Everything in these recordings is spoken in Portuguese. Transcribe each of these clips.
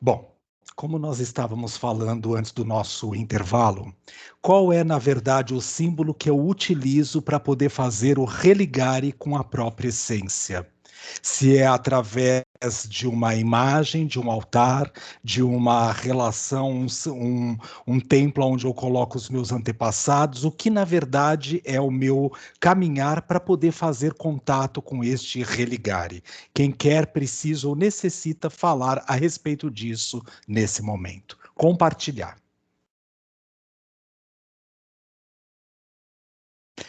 Bom, como nós estávamos falando antes do nosso intervalo, qual é, na verdade, o símbolo que eu utilizo para poder fazer o religare com a própria essência? Se é através de uma imagem, de um altar, de uma relação, um templo onde eu coloco os meus antepassados, o que na verdade é o meu caminhar para poder fazer contato com este religare. Quem quer, precisa ou necessita falar a respeito disso nesse momento. Compartilhar.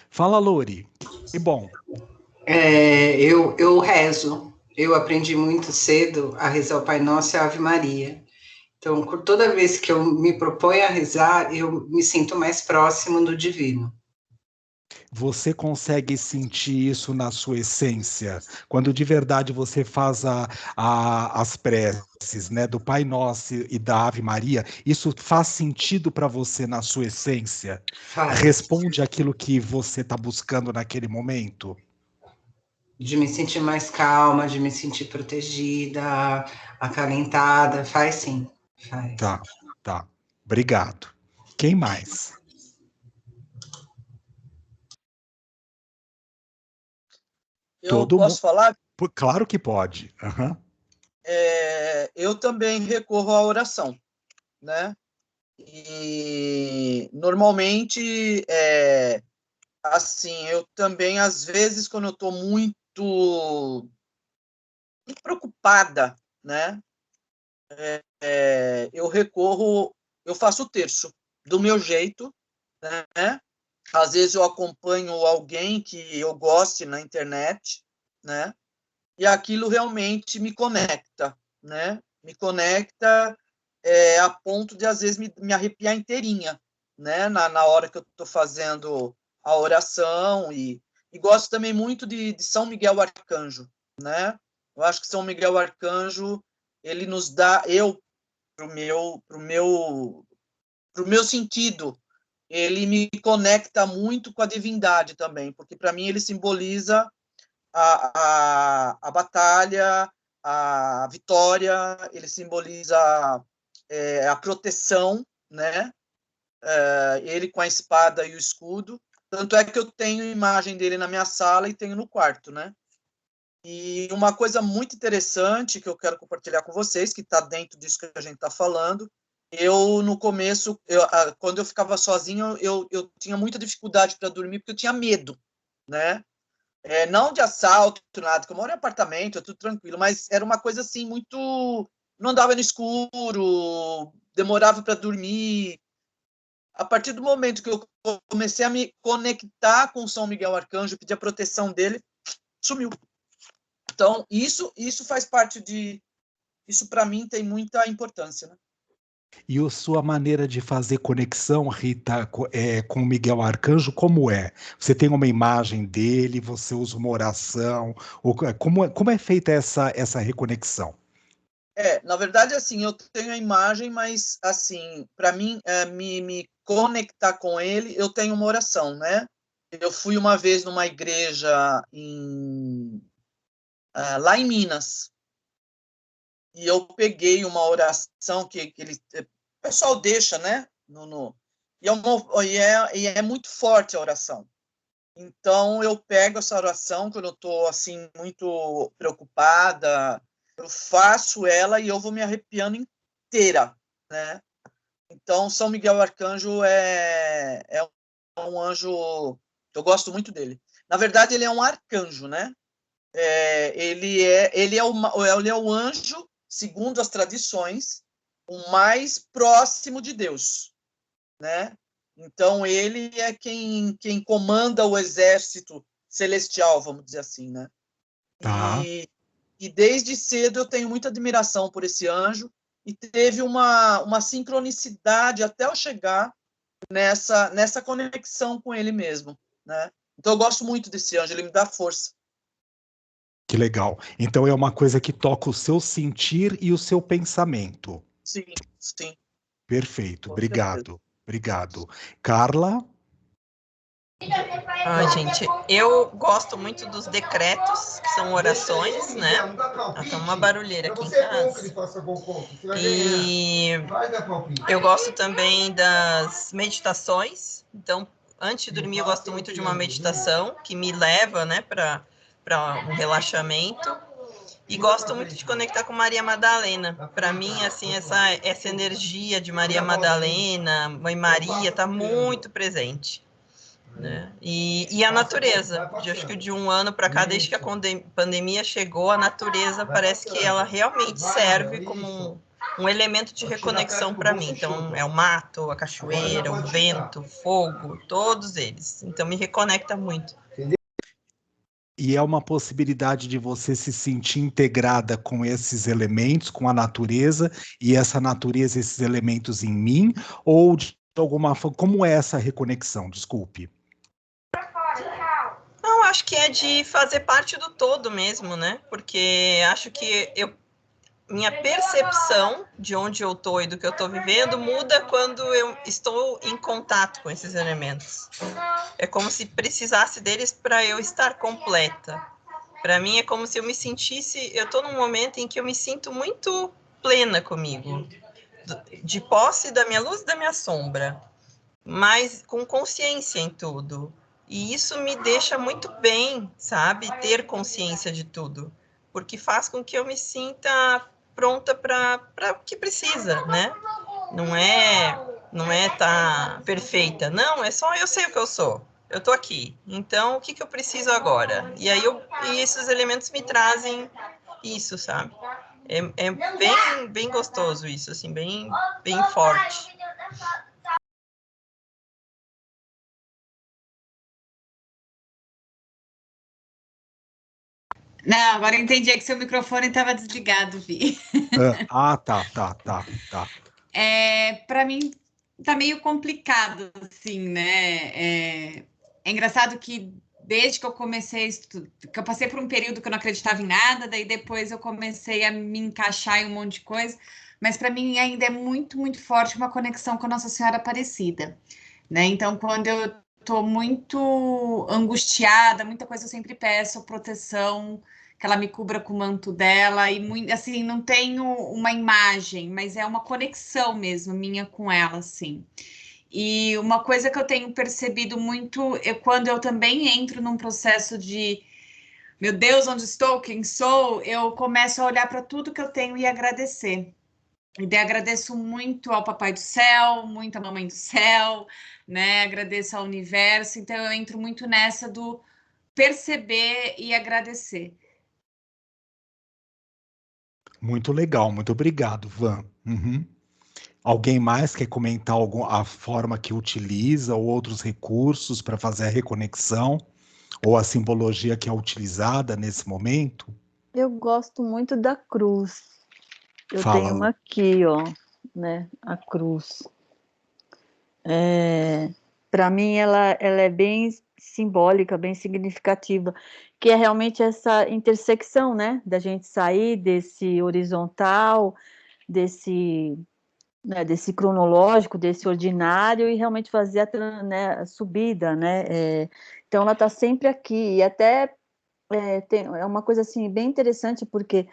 Fala, Lori. Que bom. Eu rezo. Eu aprendi muito cedo a rezar o Pai Nosso e a Ave Maria. Então, toda vez que eu me proponho a rezar, eu me sinto mais próximo do divino. Você consegue sentir isso na sua essência? Quando de verdade você faz as preces, né, do Pai Nosso e da Ave Maria, isso faz sentido para você na sua essência? Faz. Responde aquilo que você está buscando naquele momento? De me sentir mais calma, de me sentir protegida, acalentada. Faz sim, faz. Tá, tá. Obrigado. Quem mais? Eu Todo mundo. posso falar? Claro que pode. Uhum. Eu também recorro à oração, né? E normalmente, assim, eu também, às vezes, quando eu estou muito preocupada, né? Eu faço o terço do meu jeito, né? Às vezes eu acompanho alguém que eu goste na internet, né? E aquilo realmente me conecta, né? Me conecta a ponto de, às vezes, me arrepiar inteirinha, né? Na hora que eu estou fazendo a oração. E gosto também muito de São Miguel Arcanjo, né? Eu acho que São Miguel Arcanjo, ele nos dá, pro meu sentido, ele me conecta muito com a divindade também, porque para mim ele simboliza a batalha, a vitória, ele simboliza a proteção, né? Ele com a espada e o escudo. Tanto é que eu tenho imagem dele na minha sala e tenho no quarto, né? E uma coisa muito interessante que eu quero compartilhar com vocês, que está dentro disso que a gente está falando, no começo, quando eu ficava sozinho, eu tinha muita dificuldade para dormir, porque eu tinha medo, né? Não de assalto, nada, que eu moro em apartamento, é tudo tranquilo, mas era uma coisa assim, muito. Não andava no escuro, demorava para dormir. A partir do momento que eu comecei a me conectar com São Miguel Arcanjo, pedir a proteção dele, sumiu. Então, isso faz parte de. Isso, para mim, tem muita importância, né? E a sua maneira de fazer conexão, Rita, com Miguel Arcanjo, como é? Você tem uma imagem dele, você usa uma oração, como é feita essa reconexão? Na verdade, assim, eu tenho a imagem, mas, assim, para mim, me conectar com ele, eu tenho uma oração, né? Eu fui uma vez numa igreja lá em Minas, e eu peguei uma oração que o pessoal deixa, né? E é muito forte a oração. Então, eu pego essa oração quando eu estou, assim, muito preocupada, eu faço ela e eu vou me arrepiando inteira, né? Então, São Miguel Arcanjo é um anjo, eu gosto muito dele. Na verdade, ele é um arcanjo, né? Ele é o anjo, segundo as tradições, o mais próximo de Deus, né? Então, ele é quem comanda o exército celestial, vamos dizer assim, né? Tá. E desde cedo eu tenho muita admiração por esse anjo e teve uma sincronicidade até eu chegar nessa conexão com ele mesmo, né? Então eu gosto muito desse anjo, ele me dá força. Que legal. Então é uma coisa que toca o seu sentir e o seu pensamento. Sim, sim, Perfeito. com certeza. Obrigado. Obrigado. Carla? Ai, gente, eu gosto muito dos decretos, que são orações, né? Tá uma barulheira aqui em casa. E eu gosto também das meditações. Então, antes de dormir, eu gosto muito de uma meditação que me leva, né, para um relaxamento. E gosto muito de conectar com Maria Madalena. Para mim, assim, essa energia de Maria Madalena, Mãe Maria, está muito presente. Né? E a natureza, acho que de um ano para cá, desde que a pandemia chegou, a natureza parece que ela realmente serve como um elemento de reconexão para mim. Então, é o mato, a cachoeira, o vento, o fogo, todos eles. Então, me reconecta muito. E é uma possibilidade de você se sentir integrada com esses elementos, com a natureza, e essa natureza, esses elementos em mim, ou de alguma forma, como é essa reconexão? Desculpe. Não, acho que é de fazer parte do todo mesmo, né? Porque acho que minha percepção de onde eu estou e do que eu estou vivendo muda quando eu estou em contato com esses elementos. É como se precisasse deles para eu estar completa. Para mim é como se eu me sentisse, eu estou num momento em que eu me sinto muito plena comigo, de posse da minha luz e da minha sombra, mas com consciência em tudo. E isso me deixa muito bem, sabe? Ter consciência de tudo, porque faz com que eu me sinta pronta para o que precisa, né? Não é tá perfeita, não, é só eu sei o que eu sou. Eu tô aqui. Então, o que eu preciso agora? E aí e esses elementos me trazem isso, sabe? É bem gostoso isso, assim, bem forte. Não, agora eu entendi, é que seu microfone estava desligado, Vi. Tá. Para mim, tá meio complicado, assim, né? É engraçado que desde que eu comecei, que eu passei por um período que eu não acreditava em nada, daí depois eu comecei a me encaixar em um monte de coisa, mas para mim ainda é muito, muito forte uma conexão com a Nossa Senhora Aparecida, né? Então, quando eu tô muito angustiada, muita coisa eu sempre peço proteção, que ela me cubra com o manto dela, e muito, assim, não tenho uma imagem, mas é uma conexão mesmo minha com ela, assim. E uma coisa que eu tenho percebido muito é quando eu também entro num processo de meu Deus, onde estou, quem sou, eu começo a olhar para tudo que eu tenho e agradecer. E daí agradeço muito ao Papai do Céu, muito à Mamãe do Céu, né? Agradeço ao universo, então eu entro muito nessa do perceber e agradecer. Muito legal, muito obrigado, Van. Uhum. Alguém mais quer comentar a forma que utiliza ou outros recursos para fazer a reconexão ou a simbologia que é utilizada nesse momento? Eu gosto muito da cruz. Eu Fala, tenho uma aqui, ó, né? A cruz. Para mim, ela é bem simbólica, bem significativa, que é realmente essa intersecção, né? Da gente sair desse horizontal, desse, né, desse cronológico, desse ordinário e realmente fazer a subida, né? Então, ela está sempre aqui e até é uma coisa assim bem interessante porque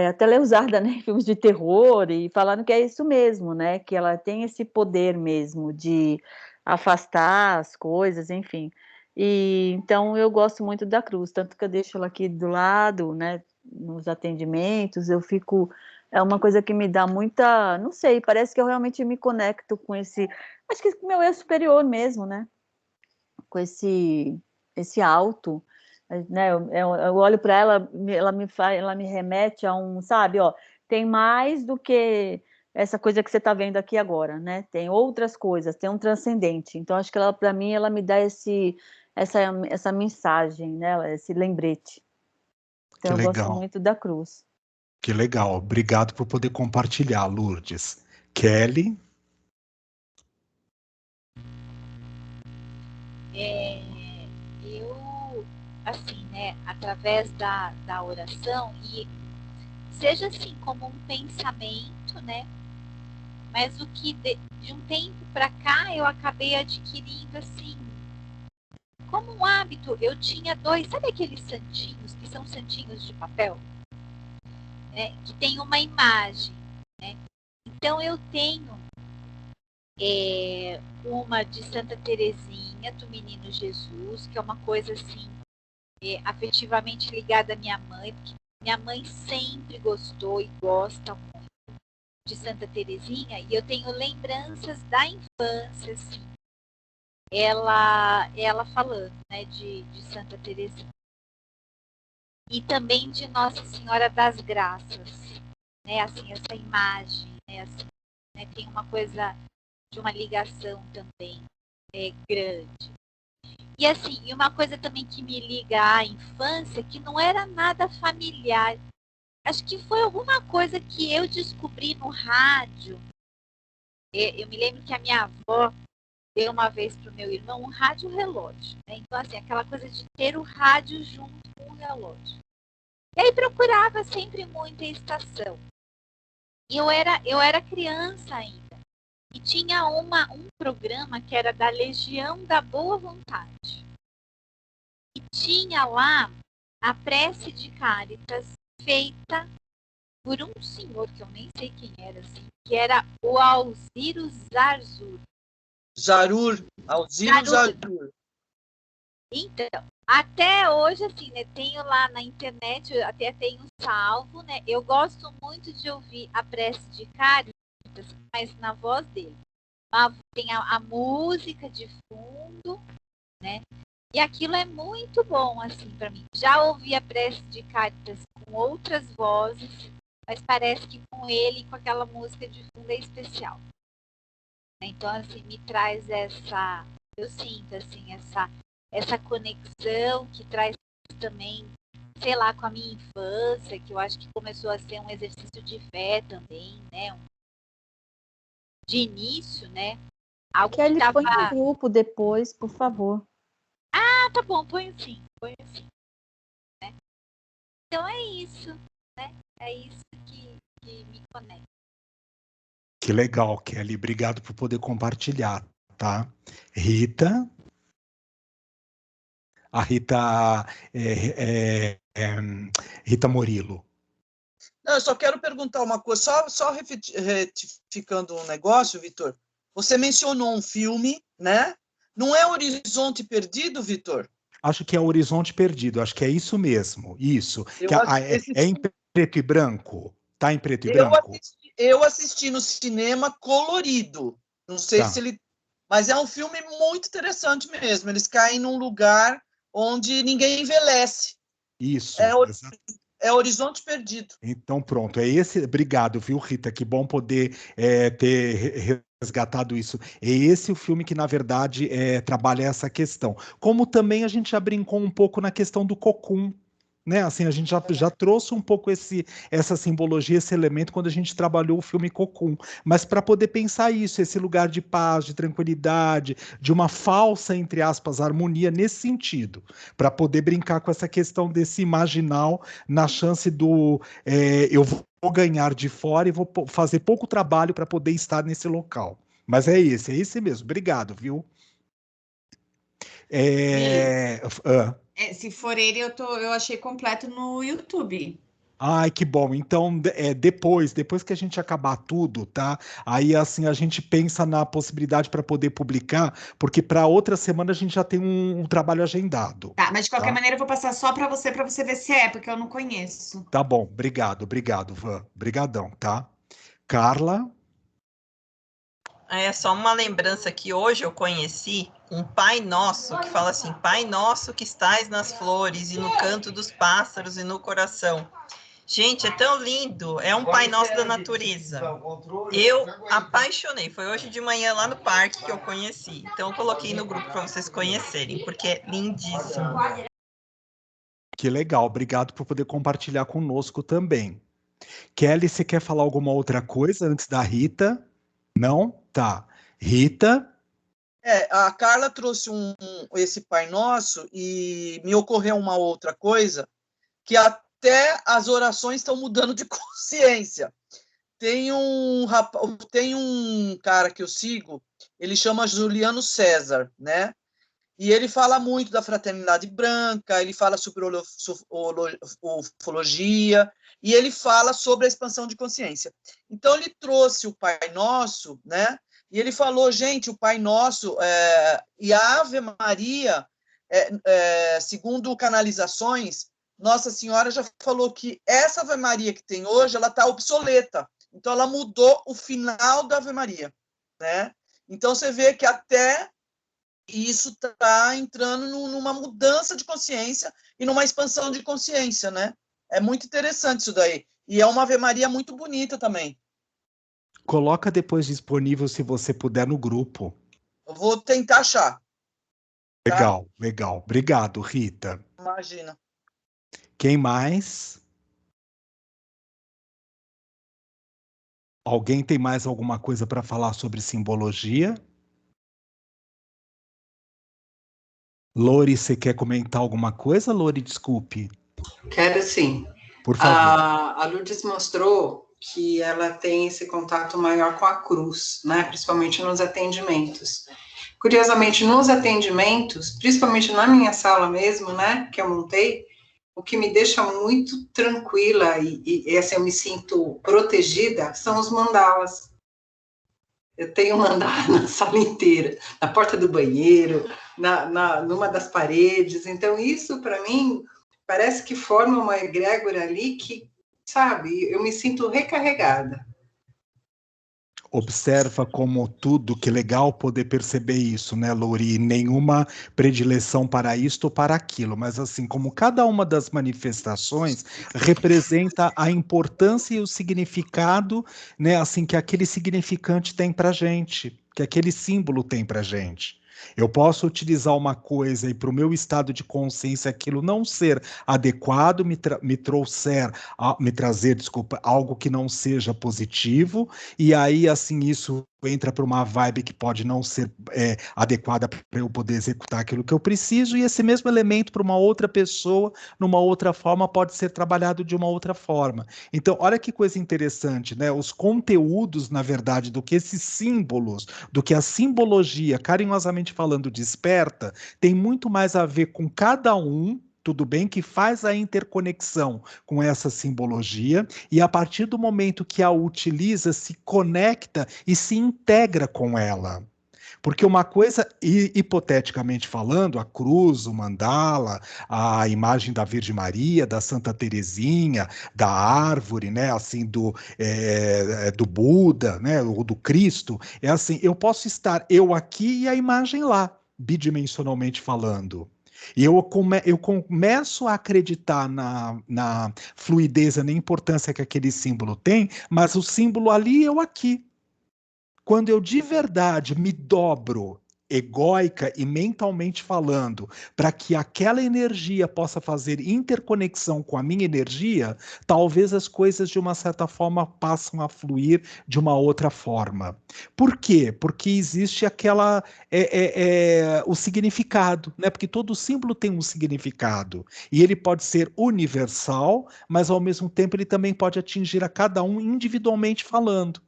até ela é usada, né, em filmes de terror e falando que é isso mesmo, né, que ela tem esse poder mesmo de afastar as coisas, enfim. E então eu gosto muito da cruz, tanto que eu deixo ela aqui do lado, né, nos atendimentos, eu fico é uma coisa que me dá muita, não sei, parece que eu realmente me conecto com esse, acho que com o meu eu superior mesmo, né? Com esse alto, né? Eu olho para ela, ela me remete a um, sabe, ó, tem mais do que essa coisa que você está vendo aqui agora, né? Tem outras coisas, tem um transcendente. Então acho que ela, para mim, ela me dá essa mensagem, né? Esse lembrete. Então que eu gosto legal, muito da cruz. que legal. Obrigado por poder compartilhar, Lourdes. Kelly? Eu, assim, né, através da oração, e seja assim como um pensamento, né, mas o que de um tempo para cá eu acabei adquirindo, assim, como um hábito, eu tinha 2, sabe aqueles santinhos, que são santinhos de papel? Que tem uma imagem, né? Então, eu tenho uma de Santa Teresinha, do Menino Jesus, que é uma coisa assim, afetivamente ligada à minha mãe, porque minha mãe sempre gostou e gosta muito de Santa Teresinha, e eu tenho lembranças da infância, assim, ela falando, né, de Santa Teresinha. E também de Nossa Senhora das Graças, né, assim, essa imagem, né, assim, né, tem uma coisa de uma ligação também grande. E assim, e uma coisa também que me liga à infância, que não era nada familiar. Acho que foi alguma coisa que eu descobri no rádio. Eu me lembro que a minha avó deu uma vez para o meu irmão um rádio relógio, né? Então, assim, aquela coisa de ter o rádio junto com o relógio. E aí procurava sempre muita estação. E eu era criança ainda. E tinha um programa que era da Legião da Boa Vontade. E tinha lá a prece de Cáritas feita por um senhor, que eu nem sei quem era, assim, que era o Alziro Zarzur. Alziro Zarzur. Então, até hoje, assim, né, tenho lá na internet, eu até tenho salvo, né? Eu gosto muito de ouvir a prece de Cáritas, mas na voz dele. Tem a música de fundo, né? E aquilo é muito bom, assim, para mim. Já ouvi a prece de Cáritas com outras vozes, mas parece que com ele, com aquela música de fundo, é especial. Então, assim, me traz eu sinto, assim, essa conexão que traz também, sei lá, com a minha infância, que eu acho que começou a ser um exercício de fé também, né? De início, né? Algo Kelly, que tava... põe no grupo depois, por favor. Ah, tá bom, põe sim. Né? Então é isso, né? É isso que me conecta. Que legal, Kelly. Obrigado por poder compartilhar, tá? Rita? A Rita, Rita Murilo. Não, eu só quero perguntar uma coisa, só retificando um negócio, Vitor. Você mencionou um filme, né? Não é Horizonte Perdido, Vitor? Acho que é Horizonte Perdido, acho que é isso mesmo, isso. É em preto e branco? Tá em preto e branco? Eu assisti no cinema colorido. Não sei se ele... Mas é um filme muito interessante mesmo. Eles caem num lugar onde ninguém envelhece. Isso. É Horizonte Perdido. Então, pronto. É esse. Obrigado, viu, Rita? Que bom poder ter resgatado isso. É esse o filme que, na verdade, trabalha essa questão. Como também a gente já brincou um pouco na questão do Cocum, né? Assim, a gente já trouxe um pouco essa simbologia, esse elemento, quando a gente trabalhou o filme Cocum. Mas para poder pensar isso, esse lugar de paz, de tranquilidade, de uma falsa, entre aspas, harmonia nesse sentido, para poder brincar com essa questão desse imaginal na chance do eu vou ganhar de fora e vou fazer pouco trabalho para poder estar nesse local. Mas é esse mesmo. Obrigado, viu? Se for ele, eu achei completo no YouTube. Ai, que bom. Então, depois que a gente acabar tudo, tá? Aí, assim, a gente pensa na possibilidade para poder publicar, porque para outra semana a gente já tem um trabalho agendado. Tá, mas de qualquer maneira eu vou passar só para você ver se é, porque eu não conheço. Tá bom, obrigado, Van. Obrigadão, tá? Carla? É só uma lembrança que hoje eu conheci um Pai Nosso que fala assim: Pai Nosso que estais nas flores e no canto dos pássaros e no coração. Gente, é tão lindo. É um Pai Nosso da natureza. Eu apaixonei. Foi hoje de manhã lá no parque que eu conheci. Então eu coloquei no grupo para vocês conhecerem, porque é lindíssimo. Que legal. Obrigado por poder compartilhar conosco também. Kelly, você quer falar alguma outra coisa antes da Rita? Não? Tá. Rita? A Carla trouxe esse Pai Nosso e me ocorreu uma outra coisa, que até as orações estão mudando de consciência. Tem um cara que eu sigo, ele chama Juliano César, né? E ele fala muito da fraternidade branca, ele fala sobre ufologia, e ele fala sobre a expansão de consciência. Então, ele trouxe o Pai Nosso, né? E ele falou, gente, o Pai Nosso e a Ave Maria, segundo canalizações, Nossa Senhora já falou que essa Ave Maria que tem hoje, ela está obsoleta. Então, ela mudou o final da Ave Maria, né? Então, você vê que até isso está entrando numa mudança de consciência e numa expansão de consciência, né? É muito interessante isso daí. E é uma Ave Maria muito bonita também. Coloca depois disponível, se você puder, no grupo. Eu vou tentar achar. Tá? Legal, legal. Obrigado, Rita. Imagina. Quem mais? Alguém tem mais alguma coisa para falar sobre simbologia? Lori, você quer comentar alguma coisa, Lori? Desculpe. Quero sim. Por favor. A Lourdes mostrou que ela tem esse contato maior com a cruz, né? Principalmente nos atendimentos. Curiosamente, nos atendimentos, principalmente na minha sala mesmo, né? Que eu montei, o que me deixa muito tranquila e assim, eu me sinto protegida são os mandalas. Eu tenho mandala na sala inteira, na porta do banheiro, numa das paredes. Então, isso, para mim, parece que forma uma egrégora ali que, sabe, eu me sinto recarregada. Observa como tudo, que legal poder perceber isso, né, Lori? Nenhuma predileção para isto ou para aquilo, mas assim, como cada uma das manifestações representa a importância e o significado, né, assim, que aquele significante tem para gente, que aquele símbolo tem para gente. Eu posso utilizar uma coisa e para o meu estado de consciência aquilo não ser adequado, me trazer, desculpa, algo que não seja positivo, e aí assim isso entra para uma vibe que pode não ser adequada para eu poder executar aquilo que eu preciso, e esse mesmo elemento para uma outra pessoa, numa outra forma, pode ser trabalhado de uma outra forma. Então, olha que coisa interessante, né? Os conteúdos, na verdade, do que esses símbolos, do que a simbologia, carinhosamente falando, desperta, tem muito mais a ver com cada um, tudo bem, que faz a interconexão com essa simbologia, e a partir do momento que a utiliza, se conecta e se integra com ela. Porque uma coisa, hipoteticamente falando, a cruz, o mandala, a imagem da Virgem Maria, da Santa Teresinha, da árvore, né, assim, do Buda, né, ou do Cristo, é assim, eu posso estar eu aqui e a imagem lá, bidimensionalmente falando. E eu começo a acreditar na fluidez, na importância que aquele símbolo tem, mas o símbolo ali, eu aqui. Quando eu de verdade me dobro, egóica e mentalmente falando, para que aquela energia possa fazer interconexão com a minha energia, talvez as coisas de uma certa forma passam a fluir de uma outra forma. Por quê? Porque existe aquela o significado, né? Porque todo símbolo tem um significado e ele pode ser universal, mas ao mesmo tempo ele também pode atingir a cada um individualmente falando.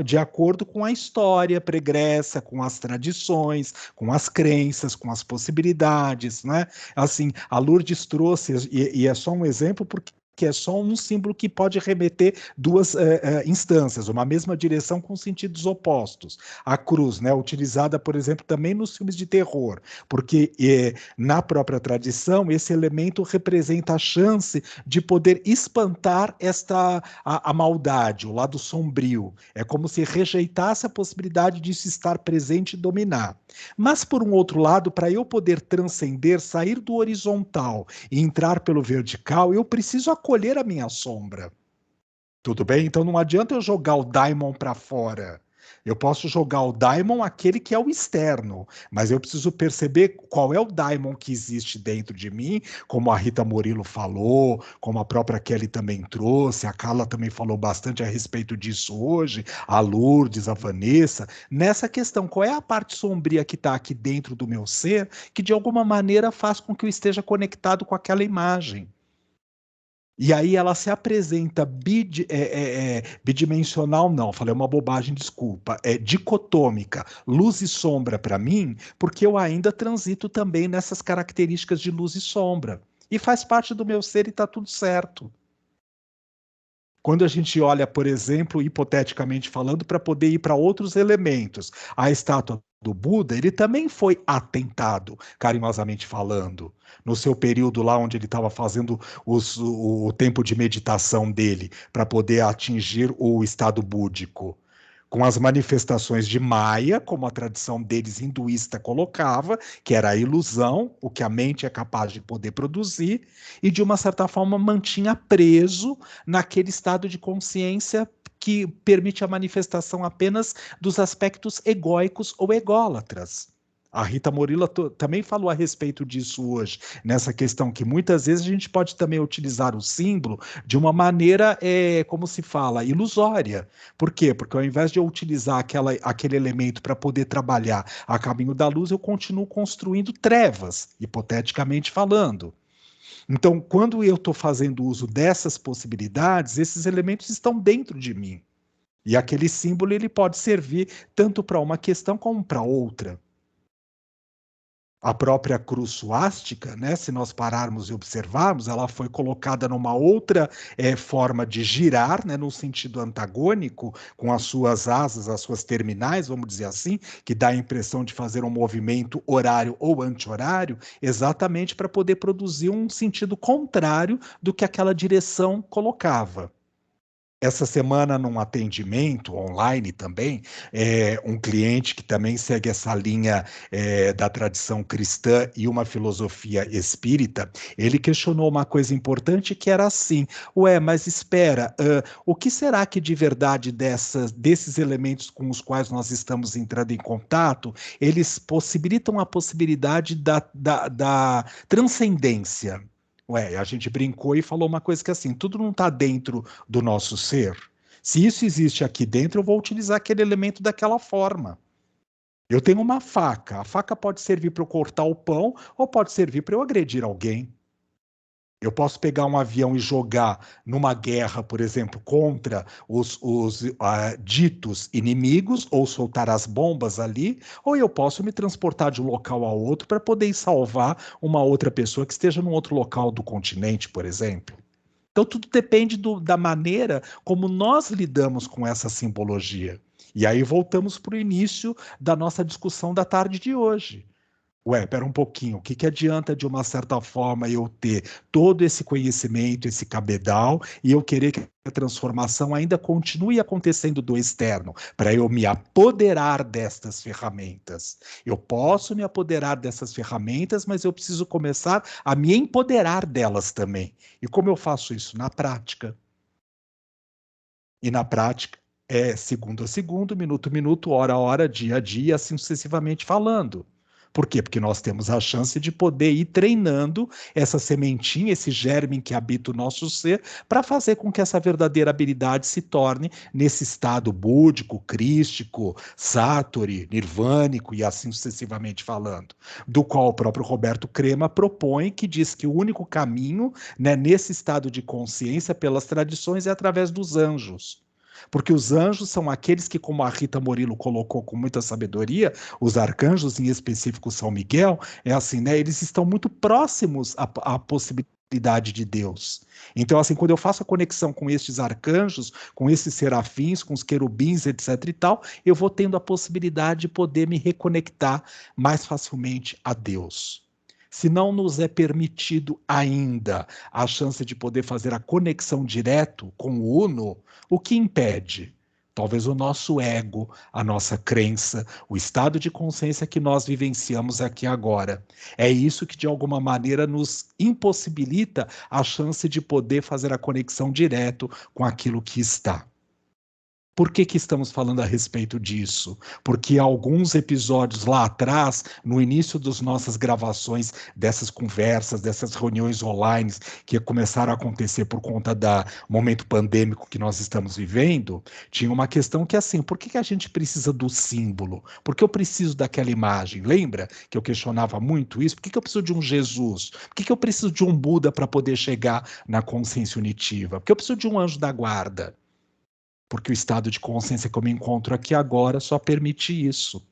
De acordo com a história pregressa, com as tradições, com as crenças, com as possibilidades, né? Assim, a Lourdes trouxe, e é só um exemplo, porque é só um símbolo que pode remeter duas instâncias, uma mesma direção com sentidos opostos. A cruz, né, utilizada, por exemplo, também nos filmes de terror, porque na própria tradição, esse elemento representa a chance de poder espantar a maldade, o lado sombrio. É como se rejeitasse a possibilidade disso estar presente e dominar. Mas, por um outro lado, para eu poder transcender, sair do horizontal e entrar pelo vertical, eu preciso acolher a minha sombra. Tudo bem? Então não adianta eu jogar o daimon para fora. Eu posso jogar o daimon, aquele que é o externo, mas eu preciso perceber qual é o daimon que existe dentro de mim, como a Rita Murilo falou, como a própria Kelly também trouxe, a Carla também falou bastante a respeito disso hoje, a Lourdes, a Vanessa, nessa questão, qual é a parte sombria que está aqui dentro do meu ser, que de alguma maneira faz com que eu esteja conectado com aquela imagem. E aí ela se apresenta bidimensional, não, falei uma bobagem, desculpa, é dicotômica, luz e sombra para mim, porque eu ainda transito também nessas características de luz e sombra. E faz parte do meu ser e está tudo certo. Quando a gente olha, por exemplo, hipoteticamente falando, para poder ir para outros elementos, a estátua do Buda, ele também foi atentado, carinhosamente falando, no seu período lá onde ele estava fazendo o tempo de meditação dele, para poder atingir o estado búdico. Com as manifestações de Maya, como a tradição deles hinduísta colocava, que era a ilusão, o que a mente é capaz de poder produzir, e de uma certa forma mantinha preso naquele estado de consciência que permite a manifestação apenas dos aspectos egóicos ou ególatras. A Rita Morilla também falou a respeito disso hoje, nessa questão que muitas vezes a gente pode também utilizar o símbolo de uma maneira, como se fala, ilusória. Por quê? Porque ao invés de eu utilizar aquele elemento para poder trabalhar a caminho da luz, eu continuo construindo trevas, hipoteticamente falando. Então, quando eu estou fazendo uso dessas possibilidades, esses elementos estão dentro de mim. E aquele símbolo ele pode servir tanto para uma questão como para outra. A própria cruz suástica, né, se nós pararmos e observarmos, ela foi colocada numa outra forma de girar, né, no sentido antagônico, com as suas asas, as suas terminais, vamos dizer assim, que dá a impressão de fazer um movimento horário ou anti-horário, exatamente para poder produzir um sentido contrário do que aquela direção colocava. Essa semana, num atendimento online também, um cliente que também segue essa linha da tradição cristã e uma filosofia espírita, ele questionou uma coisa importante que era assim, mas espera, o que será que de verdade desses elementos com os quais nós estamos entrando em contato, eles possibilitam a possibilidade da transcendência? A gente brincou e falou uma coisa que assim, tudo não está dentro do nosso ser. Se isso existe aqui dentro, eu vou utilizar aquele elemento daquela forma. Eu tenho uma faca. A faca pode servir para eu cortar o pão ou pode servir para eu agredir alguém. Eu posso pegar um avião e jogar numa guerra, por exemplo, contra os ditos inimigos, ou soltar as bombas ali, ou eu posso me transportar de um local a outro para poder salvar uma outra pessoa que esteja num outro local do continente, por exemplo. Então, tudo depende da maneira como nós lidamos com essa simbologia. E aí voltamos para o início da nossa discussão da tarde de hoje. Pera um pouquinho, o que adianta de uma certa forma eu ter todo esse conhecimento, esse cabedal, e eu querer que a transformação ainda continue acontecendo do externo, para eu me apoderar destas ferramentas. Eu posso me apoderar dessas ferramentas, mas eu preciso começar a me empoderar delas também. E como eu faço isso? Na prática. E na prática é segundo a segundo, minuto a minuto, hora a hora, dia a dia, assim sucessivamente falando. Por quê? Porque nós temos a chance de poder ir treinando essa sementinha, esse germe que habita o nosso ser, para fazer com que essa verdadeira habilidade se torne nesse estado búdico, crístico, sátori, nirvânico e assim sucessivamente falando, do qual o próprio Roberto Crema propõe, que diz que o único caminho, né, nesse estado de consciência pelas tradições é através dos anjos. Porque os anjos são aqueles que, como a Rita Morilo colocou com muita sabedoria, os arcanjos, em específico São Miguel, é assim, né? Eles estão muito próximos à possibilidade de Deus. Então, assim, quando eu faço a conexão com estes arcanjos, com esses serafins, com os querubins, etc e tal, eu vou tendo a possibilidade de poder me reconectar mais facilmente a Deus. Se não nos é permitido ainda a chance de poder fazer a conexão direto com o Uno, o que impede? Talvez o nosso ego, a nossa crença, o estado de consciência que nós vivenciamos aqui agora. É isso que, de alguma maneira, nos impossibilita a chance de poder fazer a conexão direto com aquilo que está. Por que estamos falando a respeito disso? Porque alguns episódios lá atrás, no início das nossas gravações, dessas conversas, dessas reuniões online que começaram a acontecer por conta do momento pandêmico que nós estamos vivendo, tinha uma questão que é assim, por que a gente precisa do símbolo? Por que eu preciso daquela imagem? Lembra que eu questionava muito isso? Por que eu preciso de um Jesus? Por que eu preciso de um Buda para poder chegar na consciência unitiva? Por que eu preciso de um anjo da guarda? Porque o estado de consciência que eu me encontro aqui agora só permite isso.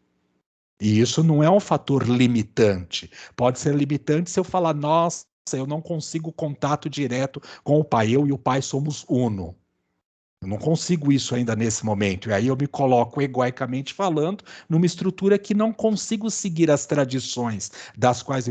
E isso não é um fator limitante. Pode ser limitante se eu falar, nossa, eu não consigo contato direto com o Pai. Eu e o Pai somos uno. Eu não consigo isso ainda nesse momento. E aí eu me coloco, egoicamente falando, numa estrutura que não consigo seguir as tradições das quais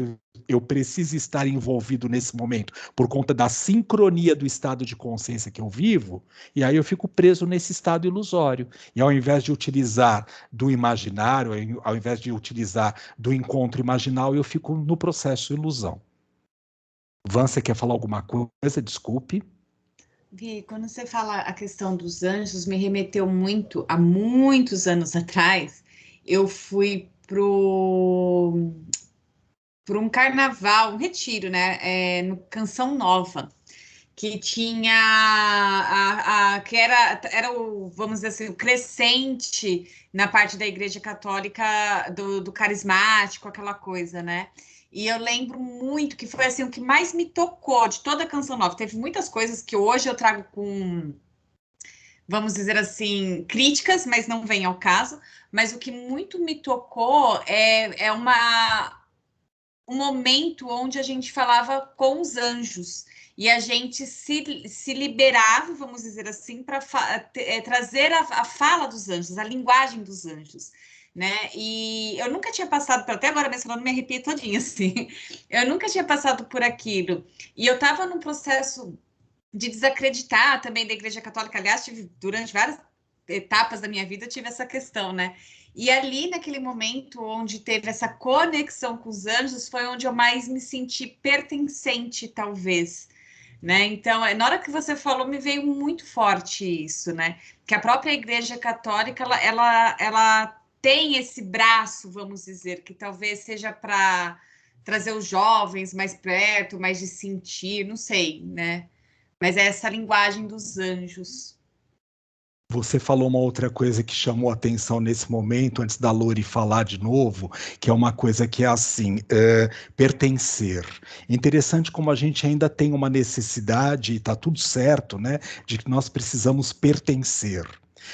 eu preciso estar envolvido nesse momento, por conta da sincronia do estado de consciência que eu vivo, e aí eu fico preso nesse estado ilusório. E ao invés de utilizar do imaginário, ao invés de utilizar do encontro imaginal, eu fico no processo ilusão. Van, você quer falar alguma coisa? Desculpe. Vi, quando você fala a questão dos anjos, me remeteu muito a muitos anos atrás. Eu fui para um carnaval, um retiro, né? No Canção Nova, que tinha que era o, vamos dizer assim, o crescente na parte da Igreja Católica do carismático, aquela coisa, né? E eu lembro muito que foi assim o que mais me tocou de toda a Canção Nova. Teve muitas coisas que hoje eu trago com, vamos dizer assim, críticas, mas não vem ao caso. Mas o que muito me tocou é um momento onde a gente falava com os anjos e a gente se liberava, vamos dizer assim, para trazer a fala dos anjos, a linguagem dos anjos. Né? E eu nunca tinha passado, até agora mencionando, me arrepio todinha, assim. Eu nunca tinha passado por aquilo. E eu estava num processo de desacreditar também da Igreja Católica. Aliás, durante várias etapas da minha vida, eu tive essa questão, né? E ali, naquele momento onde teve essa conexão com os anjos, foi onde eu mais me senti pertencente, talvez. Né? Então, na hora que você falou, me veio muito forte isso, né? Que a própria Igreja Católica, ela tem esse braço, vamos dizer, que talvez seja para trazer os jovens mais perto, mais de sentir, não sei, né? Mas é essa linguagem dos anjos. Você falou uma outra coisa que chamou a atenção nesse momento, antes da Lori falar de novo, que é uma coisa que é assim, pertencer. Interessante como a gente ainda tem uma necessidade, e está tudo certo, né, de que nós precisamos pertencer.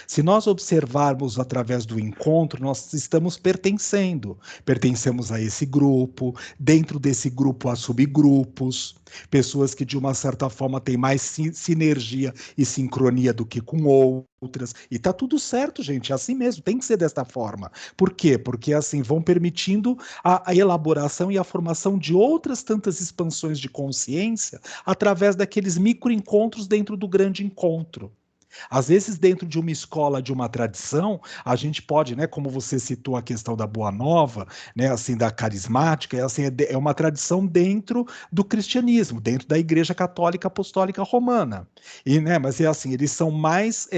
Se nós observarmos através do encontro, nós estamos pertencendo. Pertencemos a esse grupo, dentro desse grupo há subgrupos, pessoas que de uma certa forma têm mais sinergia e sincronia do que com outras. E tá tudo certo, gente, é assim mesmo, tem que ser desta forma. Por quê? Porque assim vão permitindo a elaboração e a formação de outras tantas expansões de consciência através daqueles microencontros dentro do grande encontro. Às vezes, dentro de uma escola, de uma tradição, a gente pode, né, como você citou a questão da Boa Nova, né, assim, da carismática, assim, é uma tradição dentro do cristianismo, dentro da Igreja Católica Apostólica Romana. E, né, mas é assim, eles são mais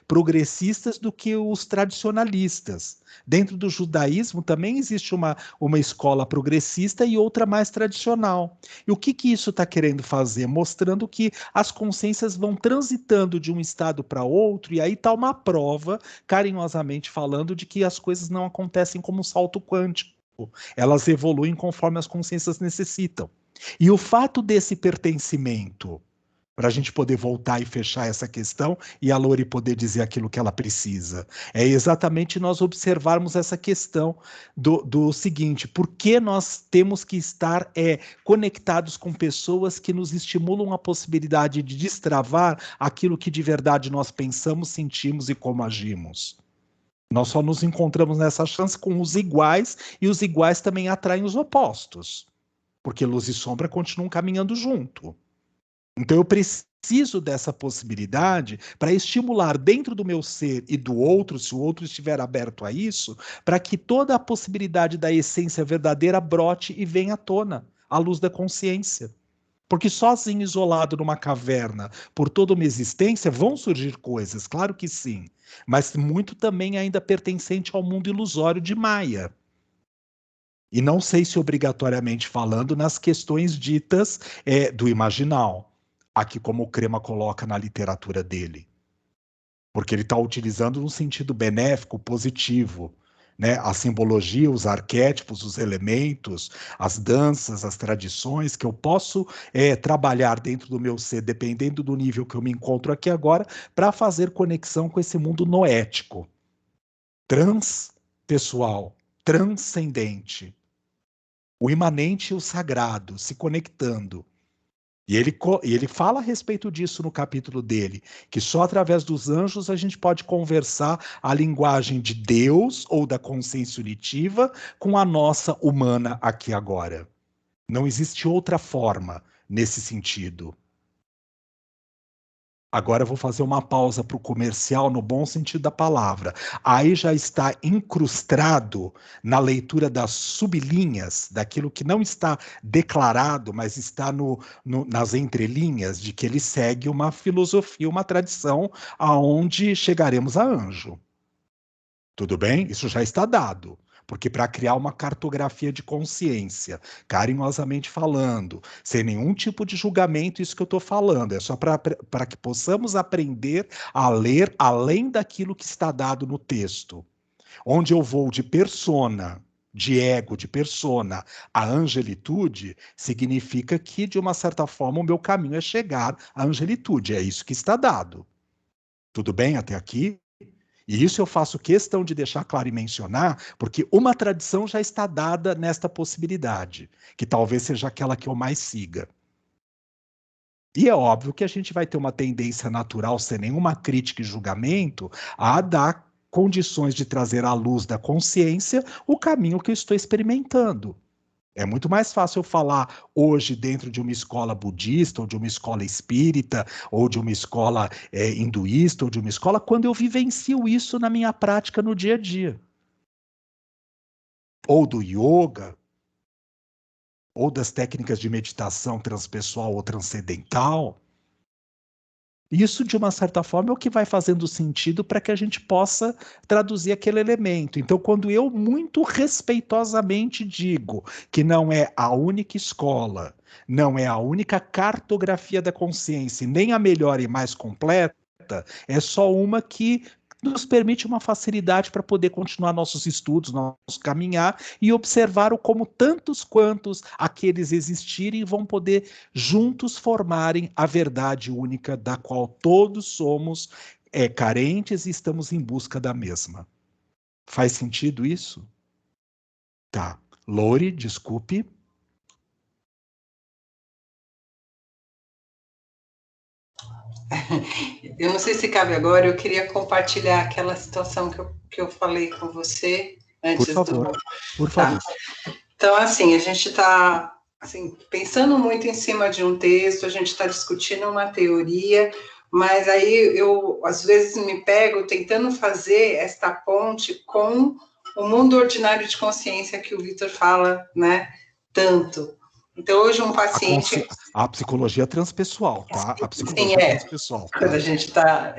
progressistas do que os tradicionalistas. Dentro do judaísmo também existe uma escola progressista e outra mais tradicional. E o que isso está querendo fazer? Mostrando que as consciências vão transitando de um estado para outro, e aí está uma prova, carinhosamente falando, de que as coisas não acontecem como um salto quântico. Elas evoluem conforme as consciências necessitam. E o fato desse pertencimento, para a gente poder voltar e fechar essa questão e a Lori poder dizer aquilo que ela precisa. É exatamente nós observarmos essa questão do seguinte, por que nós temos que estar conectados com pessoas que nos estimulam a possibilidade de destravar aquilo que de verdade nós pensamos, sentimos e como agimos. Nós só nos encontramos nessa chance com os iguais, e os iguais também atraem os opostos, porque luz e sombra continuam caminhando junto. Então eu preciso dessa possibilidade para estimular dentro do meu ser e do outro, se o outro estiver aberto a isso, para que toda a possibilidade da essência verdadeira brote e venha à tona, à luz da consciência. Porque sozinho, isolado numa caverna, por toda uma existência, vão surgir coisas, claro que sim. Mas muito também ainda pertencente ao mundo ilusório de Maia. E não sei se obrigatoriamente falando nas questões ditas do imaginal, aqui como o Crema coloca na literatura dele. Porque ele está utilizando num sentido benéfico, positivo, né? A simbologia, os arquétipos, os elementos, as danças, as tradições que eu posso trabalhar dentro do meu ser, dependendo do nível que eu me encontro aqui agora, para fazer conexão com esse mundo noético, transpessoal, transcendente, o imanente e o sagrado se conectando. E ele fala a respeito disso no capítulo dele, que só através dos anjos a gente pode conversar a linguagem de Deus ou da consciência unitiva com a nossa humana aqui agora. Não existe outra forma nesse sentido. Agora eu vou fazer uma pausa para o comercial no bom sentido da palavra. Aí já está incrustado na leitura das sublinhas, daquilo que não está declarado, mas está nas entrelinhas, de que ele segue uma filosofia, uma tradição, aonde chegaremos a anjo. Tudo bem? Isso já está dado. Porque para criar uma cartografia de consciência, carinhosamente falando, sem nenhum tipo de julgamento, isso que eu estou falando, é só para que possamos aprender a ler além daquilo que está dado no texto. Onde eu vou de persona, de ego, de persona, a angelitude, significa que, de uma certa forma, o meu caminho é chegar à angelitude. É isso que está dado. Tudo bem até aqui? E isso eu faço questão de deixar claro e mencionar, porque uma tradição já está dada nesta possibilidade, que talvez seja aquela que eu mais siga. E é óbvio que a gente vai ter uma tendência natural, sem nenhuma crítica e julgamento, a dar condições de trazer à luz da consciência o caminho que eu estou experimentando. É muito mais fácil eu falar hoje dentro de uma escola budista, ou de uma escola espírita, ou de uma escola hinduísta, ou de uma escola, quando eu vivencio isso na minha prática no dia a dia. Ou do yoga, ou das técnicas de meditação transpessoal ou transcendental. Isso, de uma certa forma, é o que vai fazendo sentido para que a gente possa traduzir aquele elemento. Então, quando eu muito respeitosamente digo que não é a única escola, não é a única cartografia da consciência, nem a melhor e mais completa, é só uma que nos permite uma facilidade para poder continuar nossos estudos, nosso caminhar e observar o como tantos quantos aqueles existirem vão poder juntos formarem a verdade única da qual todos somos carentes e estamos em busca da mesma. Faz sentido isso? Tá. Lore, desculpe. Eu não sei se cabe agora, eu queria compartilhar aquela situação que eu falei com você antes. Por favor. Então, assim, a gente está assim, pensando muito em cima de um texto, a gente está discutindo uma teoria, mas aí eu, às vezes, me pego tentando fazer esta ponte com o mundo ordinário de consciência que o Vitor fala, né, tanto. Então, hoje um paciente... A psicologia transpessoal, tá? A psicologia transpessoal. Tá? Quando a gente está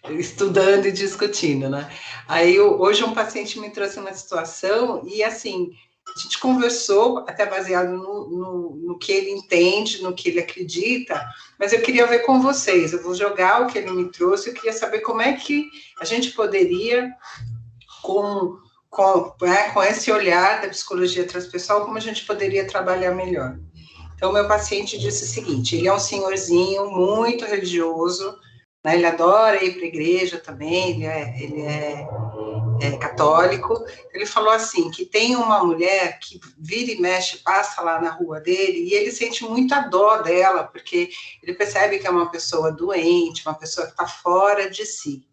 estudando e discutindo, né? Aí, hoje um paciente me trouxe uma situação e, assim, a gente conversou, até baseado no que ele entende, no que ele acredita, mas eu queria ver com vocês, eu vou jogar o que ele me trouxe, eu queria saber como é que a gente poderia, com esse olhar da psicologia transpessoal, como a gente poderia trabalhar melhor. Então, meu paciente disse o seguinte, ele é um senhorzinho muito religioso, né, ele adora ir para a igreja também, ele é católico. Ele falou assim, que tem uma mulher que vira e mexe, passa lá na rua dele, e ele sente muita dó dela, porque ele percebe que é uma pessoa doente, uma pessoa que está fora de si.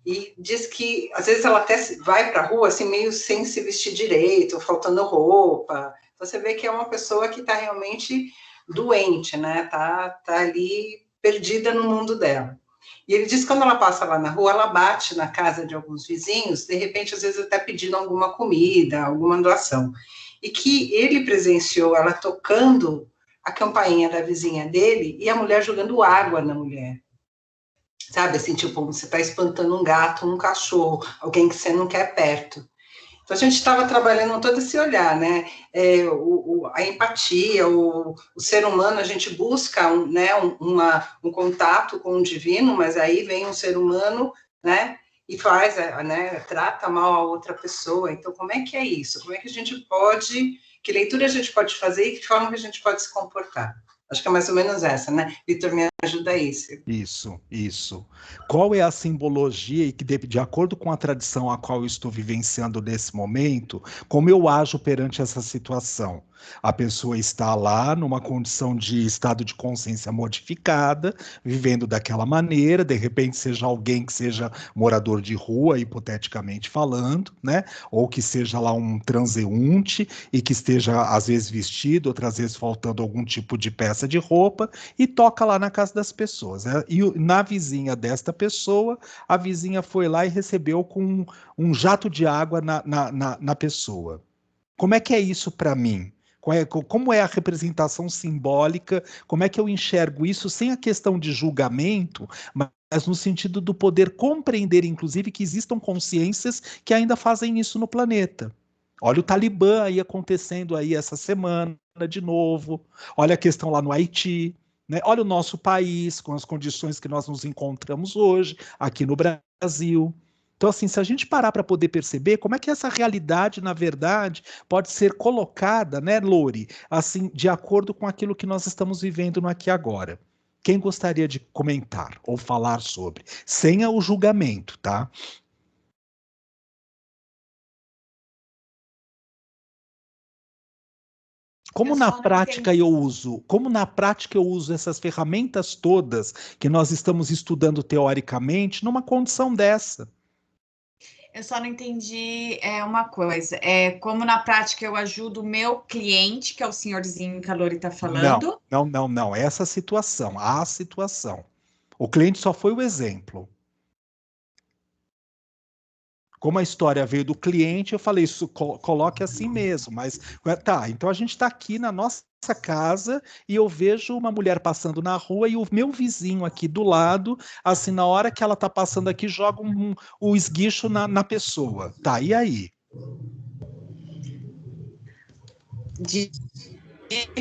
E diz que, às vezes, ela até vai para a rua, assim, meio sem se vestir direito, faltando roupa. Você vê que é uma pessoa que está realmente doente, né? Tá ali perdida no mundo dela. E ele diz que quando ela passa lá na rua, ela bate na casa de alguns vizinhos, de repente, às vezes, até pedindo alguma comida, alguma doação. E que ele presenciou ela tocando a campainha da vizinha dele e a mulher jogando água na mulher. Sabe, assim, tipo, você está espantando um gato, um cachorro, alguém que você não quer perto. Então, a gente estava trabalhando todo esse olhar, né? A empatia, o ser humano, a gente busca um contato com o divino, mas aí vem um ser humano, né? E faz, né? Trata mal a outra pessoa. Então, como é que é isso? Como é que a gente pode... Que leitura a gente pode fazer e que forma que a gente pode se comportar? Acho que é mais ou menos essa, né? Vitor, me ajuda aí. Isso. Qual é a simbologia e que, de acordo com a tradição a qual eu estou vivenciando nesse momento, como eu ajo perante essa situação? A pessoa está lá numa condição de estado de consciência modificada, vivendo daquela maneira, de repente seja alguém que seja morador de rua, hipoteticamente falando, né? Ou que seja lá um transeunte e que esteja, às vezes, vestido, outras vezes faltando algum tipo de peça de roupa, e toca lá na casa das pessoas, né? E na vizinha desta pessoa, a vizinha foi lá e recebeu com um jato de água na pessoa. Como é que é isso para mim? Como é a representação simbólica? Como é que eu enxergo isso sem a questão de julgamento, mas no sentido do poder compreender, inclusive, que existam consciências que ainda fazem isso no planeta? Olha o Talibã aí acontecendo aí essa semana de novo. Olha a questão lá no Haiti, né? Olha o nosso país com as condições que nós nos encontramos hoje aqui no Brasil. Então, assim, se a gente parar para poder perceber como é que essa realidade, na verdade, pode ser colocada, né, Lori, assim, de acordo com aquilo que nós estamos vivendo no aqui e agora. Quem gostaria de comentar ou falar sobre? Sem o julgamento, tá? Como na prática eu uso essas ferramentas todas que nós estamos estudando teoricamente numa condição dessa? Eu só não entendi uma coisa. Como na prática eu ajudo o meu cliente, que é o senhorzinho que a Lori está falando. Não. Essa situação, a situação. O cliente só foi o exemplo. Como a história veio do cliente, eu falei, isso coloque assim mesmo, mas tá, então a gente está aqui na nossa casa e eu vejo uma mulher passando na rua e o meu vizinho aqui do lado, assim, na hora que ela está passando aqui, joga o esguicho na pessoa. Tá, e aí? De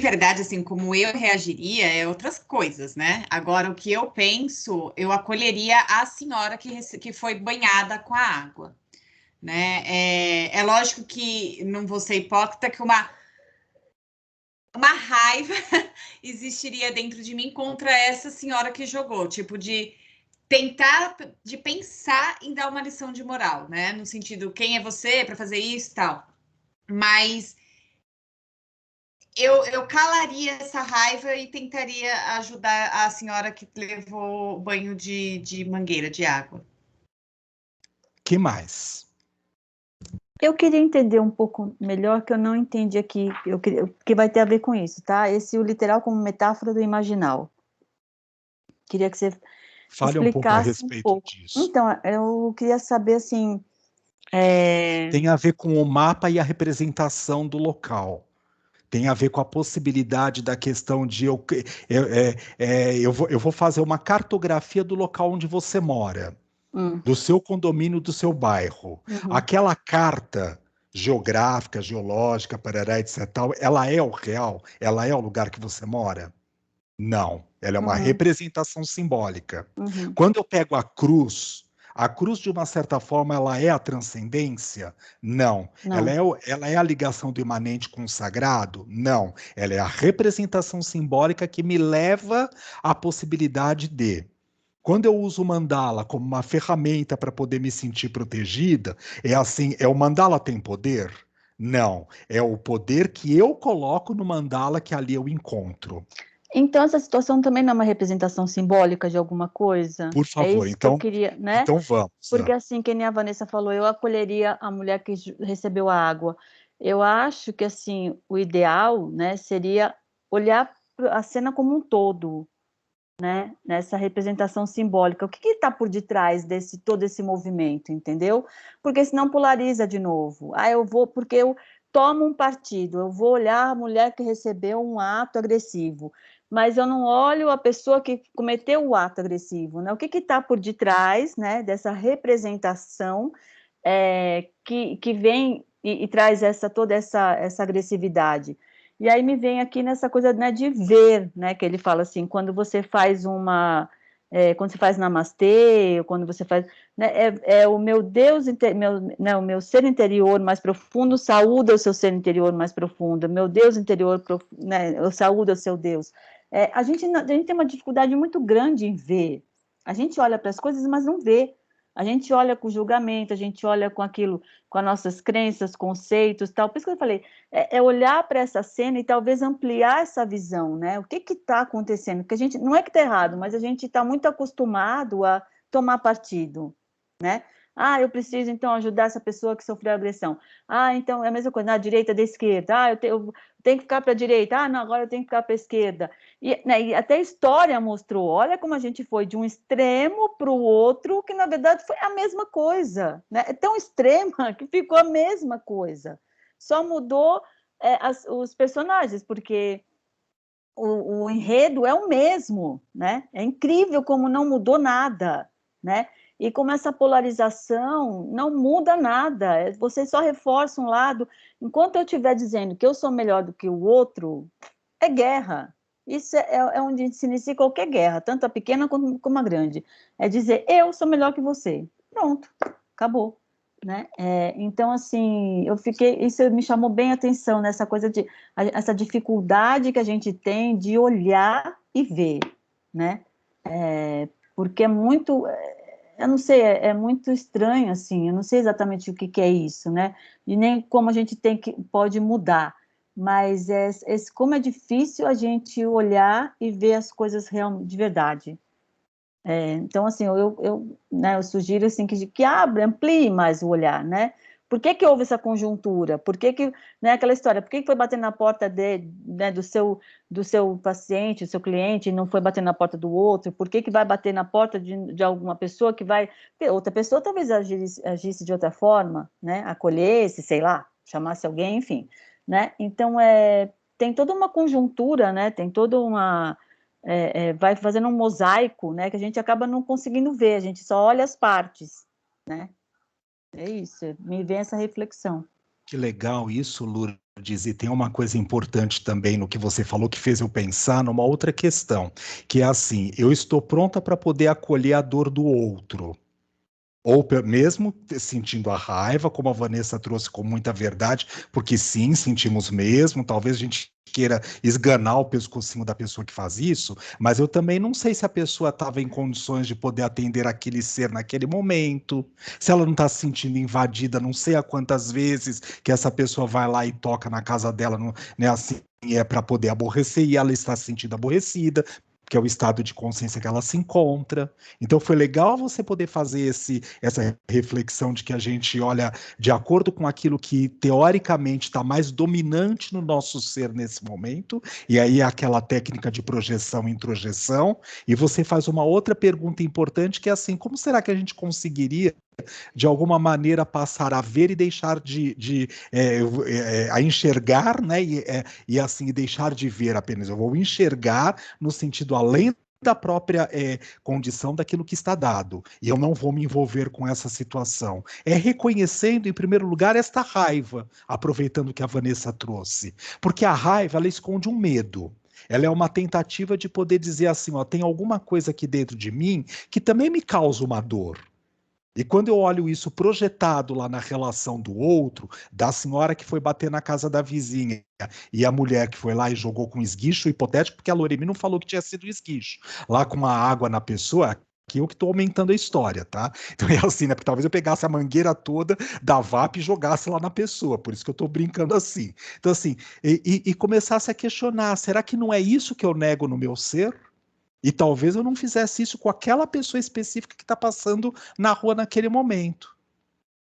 verdade, assim, como eu reagiria é outras coisas, né? Agora, o que eu penso, eu acolheria a senhora que foi banhada com a água, né? É lógico que não vou ser hipócrita que uma raiva existiria dentro de mim contra essa senhora que jogou, tipo de pensar em dar uma lição de moral, né? No sentido, quem é você para fazer isso e tal. Mas eu calaria essa raiva e tentaria ajudar a senhora que levou banho de mangueira de água. Que mais? Eu queria entender um pouco melhor, que eu não entendi aqui, que vai ter a ver com isso, tá? O literal como metáfora do imaginal. Queria que você Fale um pouco a respeito disso. Então, eu queria saber, assim... Tem a ver com o mapa e a representação do local. Tem a ver com a possibilidade da questão de eu vou fazer uma cartografia do local onde você mora, do seu condomínio, do seu bairro. Aquela carta geográfica, geológica, parará, etc. Ela é o real? Ela é o lugar que você mora? Não. Ela é uma representação simbólica. Quando eu pego a cruz, de uma certa forma, ela é a transcendência? Não. Ela é a ligação do imanente com o sagrado? Não. Ela é a representação simbólica que me leva à possibilidade de... Quando eu uso o mandala como uma ferramenta para poder me sentir protegida, o mandala tem poder? Não. É o poder que eu coloco no mandala que ali eu encontro. Então, essa situação também não é uma representação simbólica de alguma coisa? Por favor, é isso então, que eu queria, né? Então vamos. Porque assim, que nem a Vanessa falou, eu acolheria a mulher que recebeu a água. Eu acho que assim, o ideal, né, seria olhar a cena como um todo, né? Nessa representação simbólica. O que está por detrás todo esse movimento, entendeu? Porque senão polariza de novo. Eu vou, porque tomo um partido, eu vou olhar a mulher que recebeu um ato agressivo, mas eu não olho a pessoa que cometeu o ato agressivo, né? O que está por detrás, né, dessa representação que vem e traz toda essa agressividade. E aí me vem aqui nessa coisa, né, de ver, né, que ele fala assim, quando você faz quando você faz namastê, ou quando você faz, né, o meu Deus, né, o meu ser interior mais profundo saúda o seu ser interior mais profundo, meu Deus interior, né, eu saúdo o seu Deus. A gente tem uma dificuldade muito grande em ver. A gente olha para as coisas, mas não vê. A gente olha com julgamento, a gente olha com aquilo, com as nossas crenças, conceitos, tal. Por isso que eu falei, olhar para essa cena e talvez ampliar essa visão, né? O que está acontecendo? Porque a gente, não é que está errado, mas a gente está muito acostumado a tomar partido, né? Eu preciso, então, ajudar essa pessoa que sofreu agressão. Então, é a mesma coisa, na direita, da esquerda. Eu tenho que ficar para a direita. Não, agora eu tenho que ficar para a esquerda. Né, e até a história mostrou, olha como a gente foi de um extremo para o outro, que, na verdade, foi a mesma coisa. Né? É tão extrema que ficou a mesma coisa. Só mudou os personagens, porque o enredo é o mesmo. Né? É incrível como não mudou nada, né? E como essa polarização não muda nada, você só reforça um lado. Enquanto eu estiver dizendo que eu sou melhor do que o outro, é guerra. Isso é onde se inicia qualquer guerra, tanto a pequena como a grande. É dizer, eu sou melhor que você. Pronto, acabou. Né? Então, assim, isso me chamou bem a atenção, nessa coisa essa dificuldade que a gente tem de olhar e ver, né? Porque é muito... eu não sei, é muito estranho, assim, eu não sei exatamente o que é isso, né? E nem como a gente pode mudar, mas como é difícil a gente olhar e ver as coisas de verdade. Então, assim, né, eu sugiro assim, que amplie mais o olhar, né? Por que houve essa conjuntura? Por que né, aquela história, por que foi bater na porta né, do seu paciente, do seu cliente, e não foi bater na porta do outro? Por que vai bater na porta de alguma pessoa que vai... Outra pessoa talvez agisse de outra forma, né? Acolhesse, sei lá, chamasse alguém, enfim. Né? Então, tem toda uma conjuntura, né? Tem toda uma... vai fazendo um mosaico, né? Que a gente acaba não conseguindo ver, a gente só olha as partes, né? É isso, me vem essa reflexão. Que legal isso, Lourdes, e tem uma coisa importante também no que você falou que fez eu pensar numa outra questão, que é assim, eu estou pronta para poder acolher a dor do outro, ou mesmo sentindo a raiva, como a Vanessa trouxe com muita verdade, porque sim, sentimos mesmo, talvez a gente queira esganar o pescocinho da pessoa que faz isso, mas eu também não sei se a pessoa estava em condições de poder atender aquele ser naquele momento, se ela não está se sentindo invadida, não sei há quantas vezes que essa pessoa vai lá e toca na casa dela, né, assim, para poder aborrecer, e ela está se sentindo aborrecida, que é o estado de consciência que ela se encontra. Então foi legal você poder fazer essa reflexão de que a gente olha de acordo com aquilo que teoricamente está mais dominante no nosso ser nesse momento, e aí é aquela técnica de projeção e introjeção, e você faz uma outra pergunta importante que é assim, como será que a gente conseguiria de alguma maneira passar a ver e deixar a enxergar, né? E assim deixar de ver apenas. Eu vou enxergar no sentido além da própria condição daquilo que está dado. E eu não vou me envolver com essa situação. É reconhecendo, em primeiro lugar, esta raiva, aproveitando o que a Vanessa trouxe. Porque a raiva, ela esconde um medo. Ela é uma tentativa de poder dizer assim, ó, tem alguma coisa aqui dentro de mim que também me causa uma dor. E quando eu olho isso projetado lá na relação do outro, da senhora que foi bater na casa da vizinha e a mulher que foi lá e jogou com esguicho hipotético, porque a Loremi não falou que tinha sido esguicho, lá com uma água na pessoa, que eu que estou aumentando a história, tá? Então é assim, né? Porque talvez eu pegasse a mangueira toda da VAP e jogasse lá na pessoa, por isso que eu estou brincando assim. Então assim, e começasse a questionar, será que não é isso que eu nego no meu ser? E talvez eu não fizesse isso com aquela pessoa específica que está passando na rua naquele momento.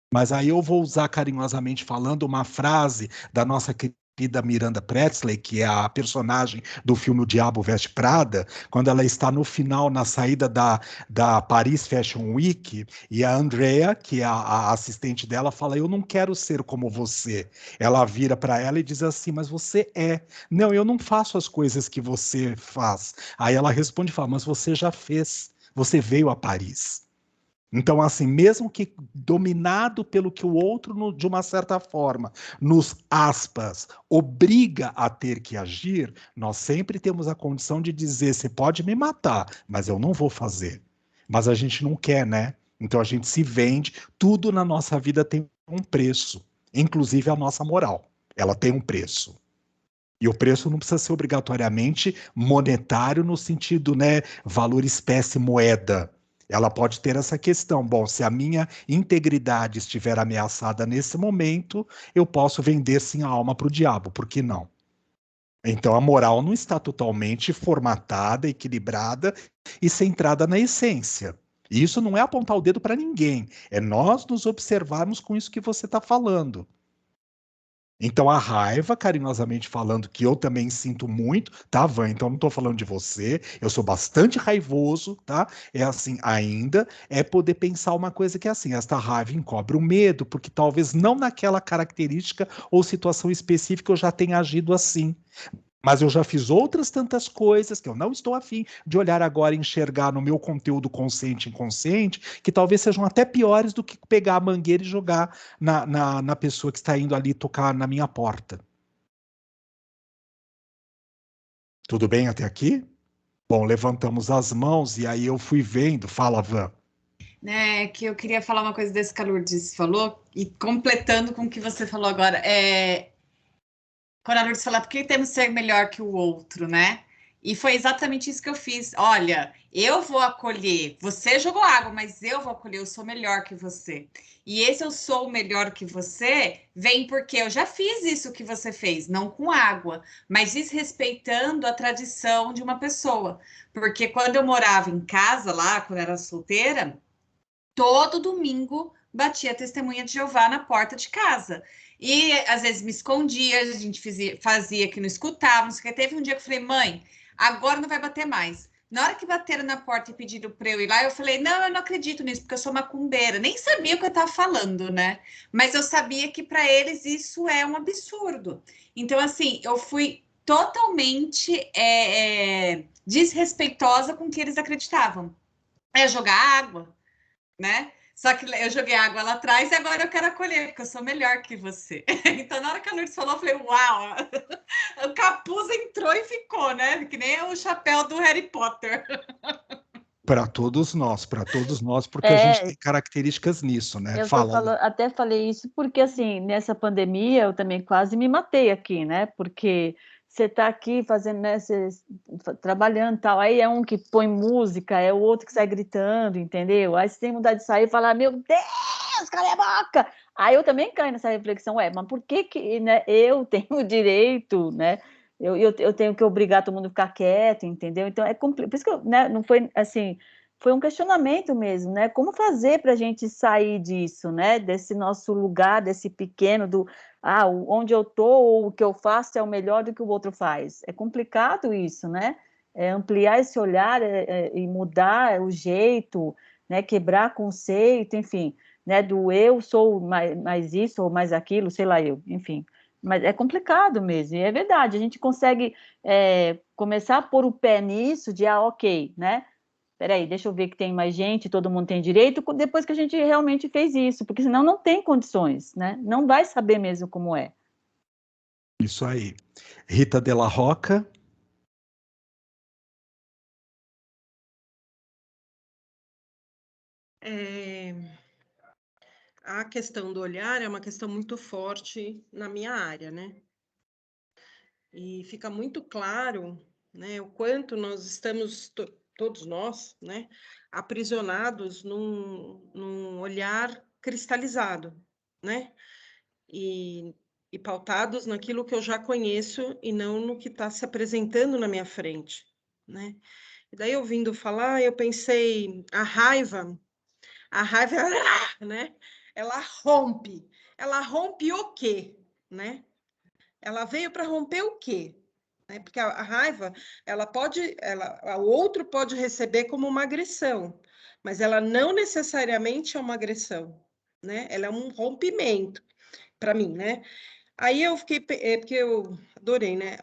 Mas aí eu vou usar carinhosamente falando uma frase da nossa querida da Miranda Priestley, que é a personagem do filme O Diabo Veste Prada, quando ela está no final, na saída da Paris Fashion Week, e a Andrea, que é a assistente dela, fala: eu não quero ser como você. Ela vira para ela e diz assim: mas você é. Não, eu não faço as coisas que você faz. Aí ela responde e fala: mas você já fez. Você veio a Paris. Então, assim, mesmo que dominado pelo que o outro, de uma certa forma, nos aspas, obriga a ter que agir, nós sempre temos a condição de dizer: você pode me matar, mas eu não vou fazer. Mas a gente não quer, né? Então a gente se vende, tudo na nossa vida tem um preço, inclusive a nossa moral. Ela tem um preço. E o preço não precisa ser obrigatoriamente monetário no sentido, né, valor espécie moeda. Ela pode ter essa questão. Bom, se a minha integridade estiver ameaçada nesse momento, eu posso vender sim a alma para o diabo, por que não? Então a moral não está totalmente formatada, equilibrada e centrada na essência. E isso não é apontar o dedo para ninguém, é nós nos observarmos com isso que você está falando. Então a raiva, carinhosamente falando, que eu também sinto muito, tá, Van? Então não tô falando de você, eu sou bastante raivoso, tá? É assim, ainda é poder pensar uma coisa que é assim: esta raiva encobre o medo, porque talvez não naquela característica ou situação específica eu já tenha agido assim. Mas eu já fiz outras tantas coisas que eu não estou afim de olhar agora e enxergar no meu conteúdo consciente e inconsciente, que talvez sejam até piores do que pegar a mangueira e jogar na pessoa que está indo ali tocar na minha porta. Tudo bem até aqui? Bom, levantamos as mãos e aí eu fui vendo. Fala, Van. Né, que eu queria falar uma coisa desse que a Lourdes falou, e completando com o que você falou agora, quando a Lourdes fala: por que temos que ser melhor que o outro, né? E foi exatamente isso que eu fiz. Olha, eu vou acolher, você jogou água, mas eu vou acolher, eu sou melhor que você. E esse eu sou melhor que você vem porque eu já fiz isso que você fez, não com água, mas desrespeitando a tradição de uma pessoa. Porque quando eu morava em casa lá, quando eu era solteira, todo domingo batia a testemunha de Jeová na porta de casa. E às vezes me escondia, a gente fazia que não escutava, não sei o que. Teve um dia que eu falei: mãe, agora não vai bater mais. Na hora que bateram na porta e pediram para eu ir lá, eu falei: não, eu não acredito nisso, porque eu sou macumbeira. Nem sabia o que eu estava falando, né? Mas eu sabia que para eles isso é um absurdo. Então, assim, eu fui totalmente desrespeitosa com o que eles acreditavam. É jogar água, né? Só que eu joguei água lá atrás e agora eu quero acolher, porque eu sou melhor que você. Então, na hora que a Lourdes falou, eu falei: uau! O capuz entrou e ficou, né? Que nem o chapéu do Harry Potter. Para todos nós, porque a gente tem características nisso, né? Até falei isso porque, assim, nessa pandemia eu também quase me matei aqui, né? Porque você está aqui fazendo, né, trabalhando e tal, aí é um que põe música, é o outro que sai gritando, entendeu? Aí você tem vontade de sair e falar: meu Deus, cala a boca! Aí eu também caio nessa reflexão: mas por que, né, eu tenho o direito, né? Eu tenho que obrigar todo mundo a ficar quieto, entendeu? Então é complicado. Por isso que né, não foi assim. Foi um questionamento mesmo, né? Como fazer para a gente sair disso, né? Desse nosso lugar, desse pequeno, onde eu estou ou o que eu faço é o melhor do que o outro faz. É complicado isso, né? Ampliar esse olhar e mudar o jeito, né? Quebrar conceito, enfim, né? Do eu sou mais isso ou mais aquilo, sei lá eu, enfim. Mas é complicado mesmo, e é verdade. A gente consegue começar a pôr o pé nisso de, ok, né? Peraí, deixa eu ver que tem mais gente, todo mundo tem direito, depois que a gente realmente fez isso, porque senão não tem condições, né? Não vai saber mesmo como é. Isso aí. Rita Della Rocca. A questão do olhar é uma questão muito forte na minha área, né? E fica muito claro, né, o quanto nós estamos, todos nós, né, aprisionados num olhar cristalizado, né? E pautados naquilo que eu já conheço e não no que está se apresentando na minha frente, né? E daí, ouvindo falar, eu pensei: a raiva, né? Ela rompe o quê, né? ela veio para romper o quê? Né? Porque a raiva, o outro pode receber como uma agressão, mas ela não necessariamente é uma agressão, né? Ela é um rompimento, para mim, né? Aí eu fiquei, porque eu adorei, né?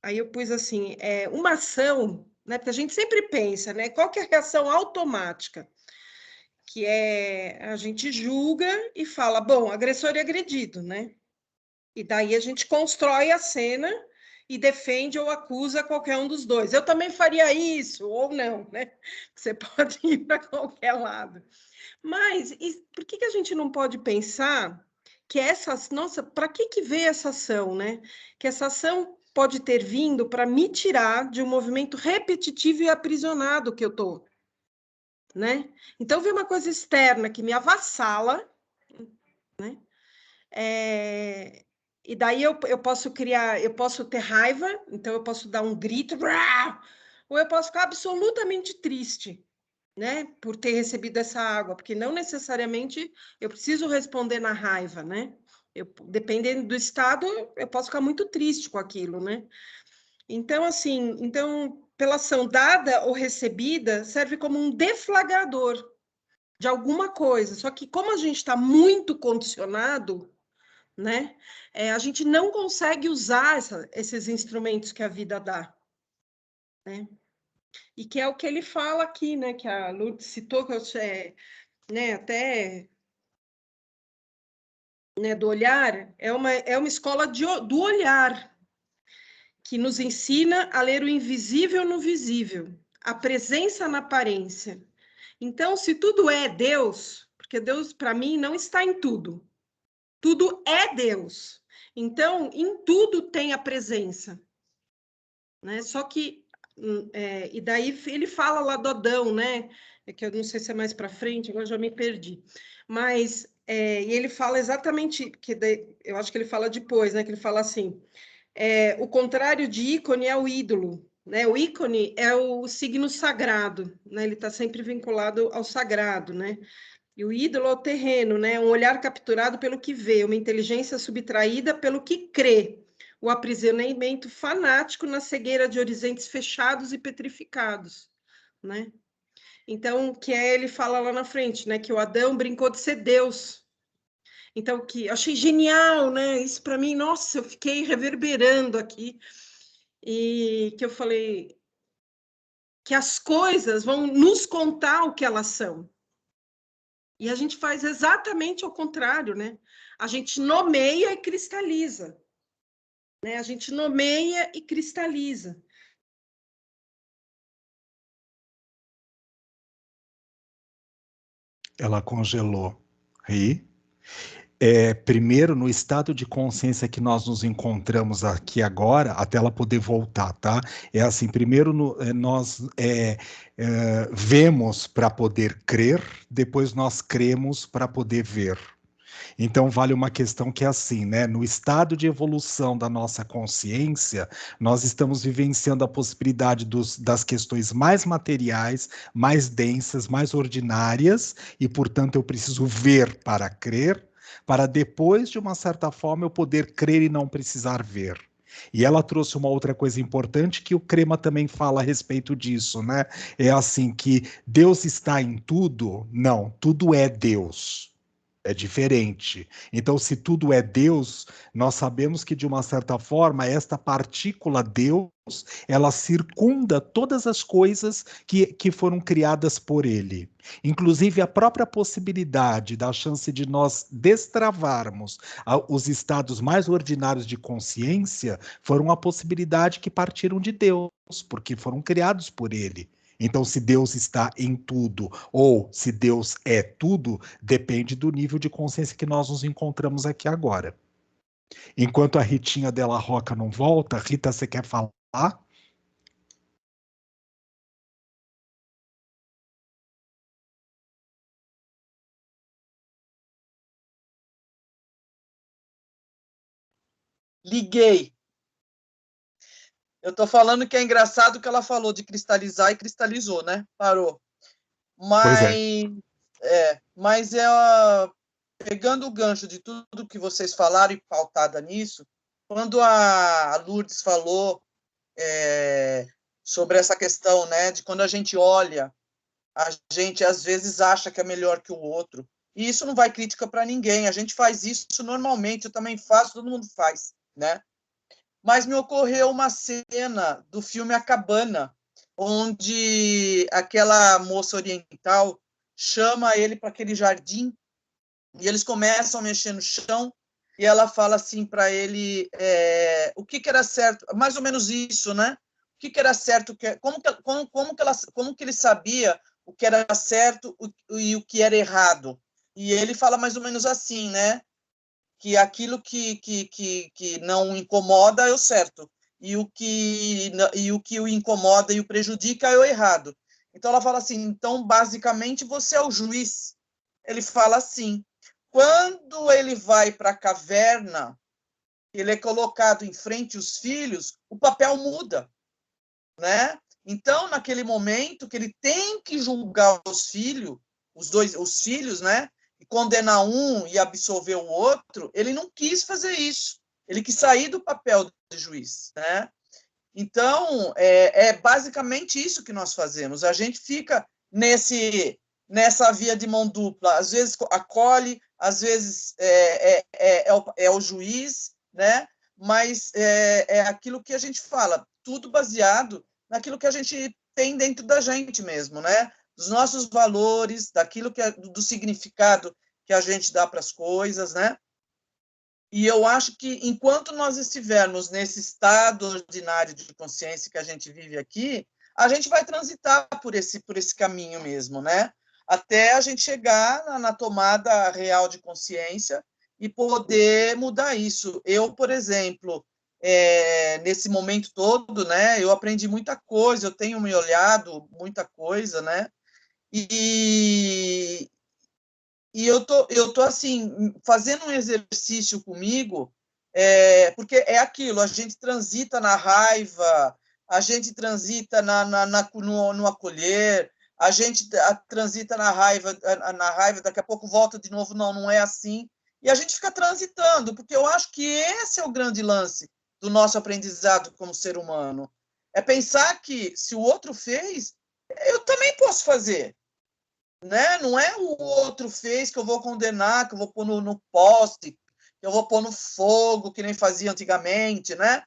Aí eu pus assim, uma ação, né? Porque a gente sempre pensa, né? Qual que é a reação automática? Que a gente julga e fala, bom, agressor e agredido, né? E daí a gente constrói a cena e defende ou acusa qualquer um dos dois. Eu também faria isso, ou não, né? Você pode ir para qualquer lado. Mas por que a gente não pode pensar que nossa, para que veio essa ação, né? Que essa ação pode ter vindo para me tirar de um movimento repetitivo e aprisionado que eu estou, né? Então, vem uma coisa externa que me avassala, né? E daí eu posso eu posso ter raiva, então eu posso dar um grito, ou eu posso ficar absolutamente triste, né, por ter recebido essa água, porque não necessariamente eu preciso responder na raiva, né? Dependendo do estado, eu posso ficar muito triste com aquilo, né? Então, assim, pela ação dada ou recebida, serve como um deflagrador de alguma coisa. Só que como a gente está muito condicionado, né? A gente não consegue usar esses instrumentos que a vida dá, né? E que é o que ele fala aqui, né? Que a Lourdes citou, que né, até né, do olhar, é uma escola do olhar, que nos ensina a ler o invisível no visível, a presença na aparência. Então, se tudo é Deus, porque Deus, para mim, não está em tudo. Tudo é Deus. Então, em tudo tem a presença. Né? Só que, e daí ele fala lá do Adão, né? É que eu não sei se é mais para frente, agora já me perdi. Mas, e ele fala exatamente, eu acho que ele fala depois, né? Que ele fala assim, o contrário de ícone é o ídolo, né? O ícone é o signo sagrado, né? Ele está sempre vinculado ao sagrado, né? E o ídolo é o terreno, né? Um olhar capturado pelo que vê, uma inteligência subtraída pelo que crê, o aprisionamento fanático na cegueira de horizontes fechados e petrificados, né? Então, ele fala lá na frente, né? Que o Adão brincou de ser Deus. Então, que achei genial, né? Isso para mim, nossa, eu fiquei reverberando aqui. E que eu falei que as coisas vão nos contar o que elas são. E a gente faz exatamente ao contrário, né? A gente nomeia e cristaliza. Né? A gente nomeia e cristaliza. Ela congelou. E primeiro, no estado de consciência que nós nos encontramos aqui agora, até ela poder voltar, tá? É assim, primeiro nós vemos para poder crer, depois nós cremos para poder ver. Então, vale uma questão que é assim, né? No estado de evolução da nossa consciência, nós estamos vivenciando a possibilidade das questões mais materiais, mais densas, mais ordinárias, e, portanto, eu preciso ver para crer, para depois, de uma certa forma, eu poder crer e não precisar ver. E ela trouxe uma outra coisa importante que o Crema também fala a respeito disso, né? É assim que Deus está em tudo? Não, tudo é Deus. É diferente. Então, se tudo é Deus, nós sabemos que, de uma certa forma, esta partícula Deus, ela circunda todas as coisas que foram criadas por Ele. Inclusive, a própria possibilidade da chance de nós destravarmos os estados mais ordinários de consciência foram a possibilidade que partiram de Deus, porque foram criados por Ele. Então, se Deus está em tudo ou se Deus é tudo, depende do nível de consciência que nós nos encontramos aqui agora. Enquanto a Ritinha Della Rocca não volta, Rita, você quer falar? Liguei. Eu estou falando que é engraçado que ela falou de cristalizar e cristalizou, né? Parou. Mas pegando o gancho de tudo que vocês falaram e pautada nisso, quando a Lourdes falou sobre essa questão, né, de quando a gente olha, a gente às vezes acha que é melhor que o outro, e isso não vai crítica para ninguém, a gente faz isso normalmente, eu também faço, todo mundo faz, né? Mas me ocorreu uma cena do filme A Cabana, onde aquela moça oriental chama ele para aquele jardim e eles começam a mexer no chão e ela fala assim para ele o que era certo, mais ou menos isso, né? O que era certo, como que ele sabia o que era certo e o que era errado. E ele fala mais ou menos assim, né? Que aquilo que não incomoda é o certo, e o que o incomoda e o prejudica é o errado. Então ela fala assim, então basicamente você é o juiz. Ele fala assim, quando ele vai para a caverna, ele é colocado em frente aos filhos, o papel muda, né? Então, naquele momento que ele tem que julgar os filhos, né? E condenar um e absolver o outro, ele não quis fazer isso. Ele quis sair do papel de juiz, né? Então, é basicamente isso que nós fazemos. A gente fica nessa via de mão dupla. Às vezes acolhe, às vezes é o juiz, né? Mas é aquilo que a gente fala, tudo baseado naquilo que a gente tem dentro da gente mesmo, né? Dos nossos valores, daquilo do significado que a gente dá para as coisas, né? E eu acho que, enquanto nós estivermos nesse estado ordinário de consciência que a gente vive aqui, a gente vai transitar por esse caminho mesmo, né? Até a gente chegar na tomada real de consciência e poder mudar isso. Eu, por exemplo, nesse momento todo, né, eu aprendi muita coisa, eu tenho me olhado muita coisa, né? E eu tô assim, fazendo um exercício comigo, porque é aquilo, a gente transita na raiva, a gente transita no acolher, a gente transita na raiva, daqui a pouco volta de novo, não é assim, e a gente fica transitando, porque eu acho que esse é o grande lance do nosso aprendizado como ser humano, é pensar que se o outro fez, eu também posso fazer, né? Não é o outro fez que eu vou condenar, que eu vou pôr no poste, que eu vou pôr no fogo, que nem fazia antigamente, né?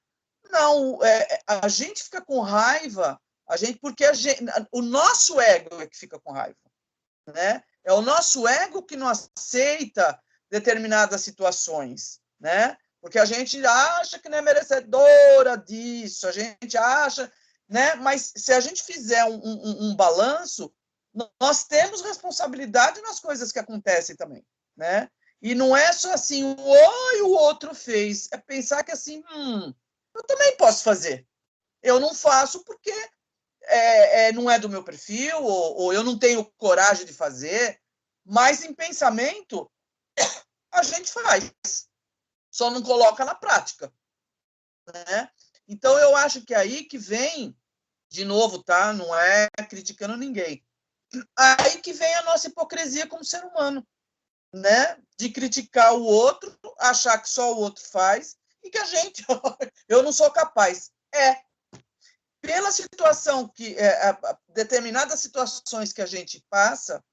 Não, a gente fica com raiva, porque o nosso ego é que fica com raiva, né? É o nosso ego que não aceita determinadas situações, né? Porque a gente acha que não é merecedora disso, a gente acha, né? Mas se a gente fizer um balanço, nós temos responsabilidade nas coisas que acontecem também, né? E não é só assim, o outro fez, é pensar que assim, eu também posso fazer. Eu não faço porque não é do meu perfil, ou eu não tenho coragem de fazer, mas em pensamento a gente faz, só não coloca na prática, né? Então eu acho que aí que vem, de novo, tá? Não é criticando ninguém. Aí que vem a nossa hipocrisia como ser humano, né? De criticar o outro, achar que só o outro faz e que a gente, eu não sou capaz. Pela situação que determinadas situações que a gente passa,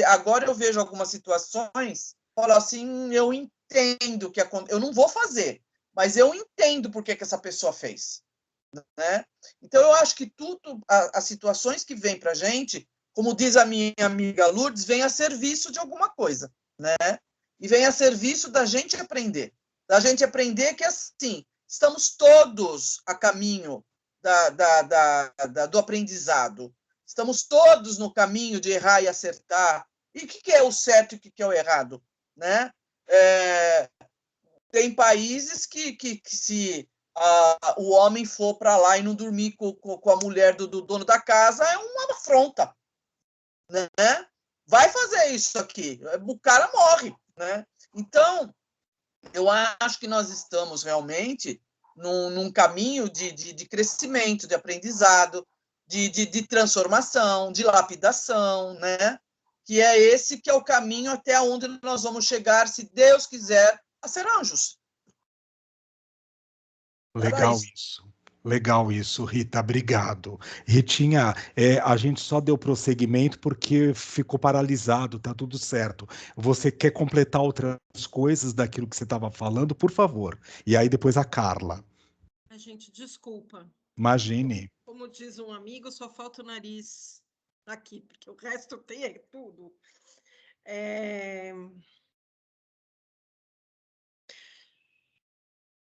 agora eu vejo algumas situações, falo assim, eu entendo que eu não vou fazer, mas eu entendo por que essa pessoa fez, né? Então eu acho que tudo, as situações que vêm para a gente, como diz a minha amiga Lourdes, vem a serviço de alguma coisa, né? E vem a serviço da gente aprender que assim, estamos todos a caminho do aprendizado. Estamos todos no caminho de errar e acertar. E o que é o certo e o que é o errado? Né? Tem países que se o homem for para lá e não dormir com a mulher do dono da casa, é uma afronta. Né? Vai fazer isso aqui, o cara morre. Né? Então, eu acho que nós estamos realmente num caminho de crescimento, de aprendizado, de transformação, de lapidação, né? Que é esse que é o caminho até onde nós vamos chegar, se Deus quiser, a ser anjos. Legal isso, Rita, obrigado. Ritinha, a gente só deu prosseguimento porque ficou paralisado, tá tudo certo. Você quer completar outras coisas daquilo que você estava falando, por favor? E aí depois a Carla. Ai, gente, desculpa. Imagine. Como diz um amigo, só falta o nariz aqui, porque o resto tem tudo.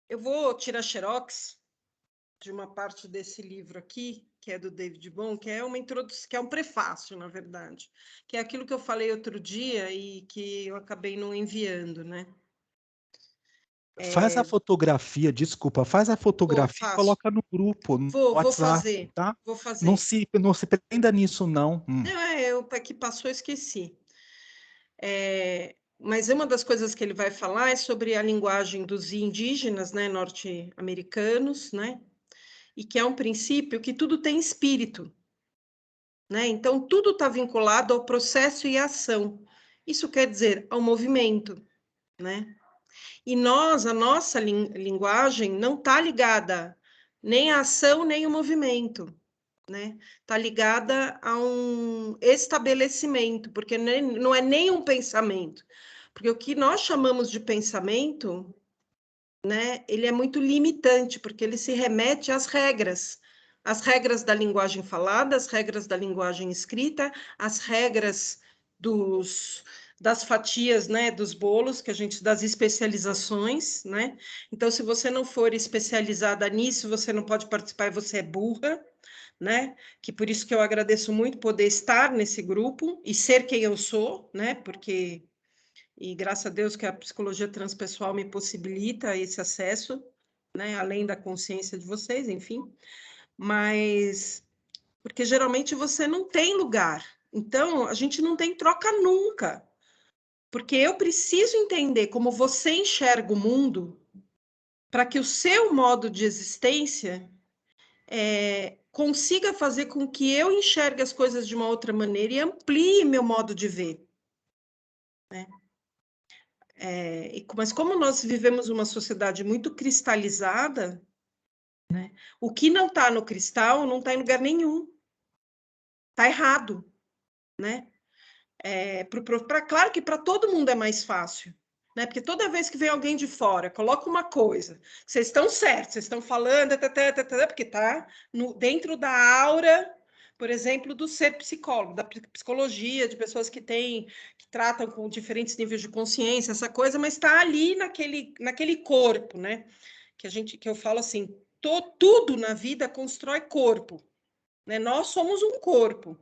Eu vou tirar xerox de uma parte desse livro aqui, que é do David Bohm, que é uma introdução, que é um prefácio, na verdade, que é aquilo que eu falei outro dia e que eu acabei não enviando, né? Faz a fotografia, desculpa, faz a fotografia e coloca no grupo, no Vou WhatsApp, fazer, tá? vou fazer. Não se prenda nisso, não. Eu que passou, eu esqueci. Mas uma das coisas que ele vai falar é sobre a linguagem dos indígenas, né, norte-americanos, né? E que é um princípio que tudo tem espírito, né? Então, tudo está vinculado ao processo e à ação. Isso quer dizer ao movimento, né? E a nossa linguagem não está ligada nem à ação, nem ao movimento, né? Está ligada a um estabelecimento, porque não é nem um pensamento. Porque o que nós chamamos de pensamento, né, ele é muito limitante, porque ele se remete às regras da linguagem falada, as regras da linguagem escrita, as regras das fatias, né, dos bolos, das especializações, né? Então, se você não for especializada nisso, você não pode participar e você é burra, né? Que por isso que eu agradeço muito poder estar nesse grupo e ser quem eu sou, né? Porque e graças a Deus que a psicologia transpessoal me possibilita esse acesso, né? Além da consciência de vocês, enfim. Mas porque geralmente você não tem lugar. Então, a gente não tem troca nunca. Porque eu preciso entender como você enxerga o mundo para que o seu modo de existência consiga fazer com que eu enxergue as coisas de uma outra maneira e amplie meu modo de ver. Né? Mas como nós vivemos uma sociedade muito cristalizada, né, o que não está no cristal não está em lugar nenhum. Está errado. Né? Claro que para todo mundo é mais fácil. Né? Porque toda vez que vem alguém de fora, coloca uma coisa, vocês estão certos, vocês estão falando, porque está dentro da aura, por exemplo, do ser psicólogo, da psicologia, de pessoas que tratam com diferentes níveis de consciência, essa coisa, mas está ali naquele corpo, né? Que eu falo assim, tudo na vida constrói corpo, né? Nós somos um corpo.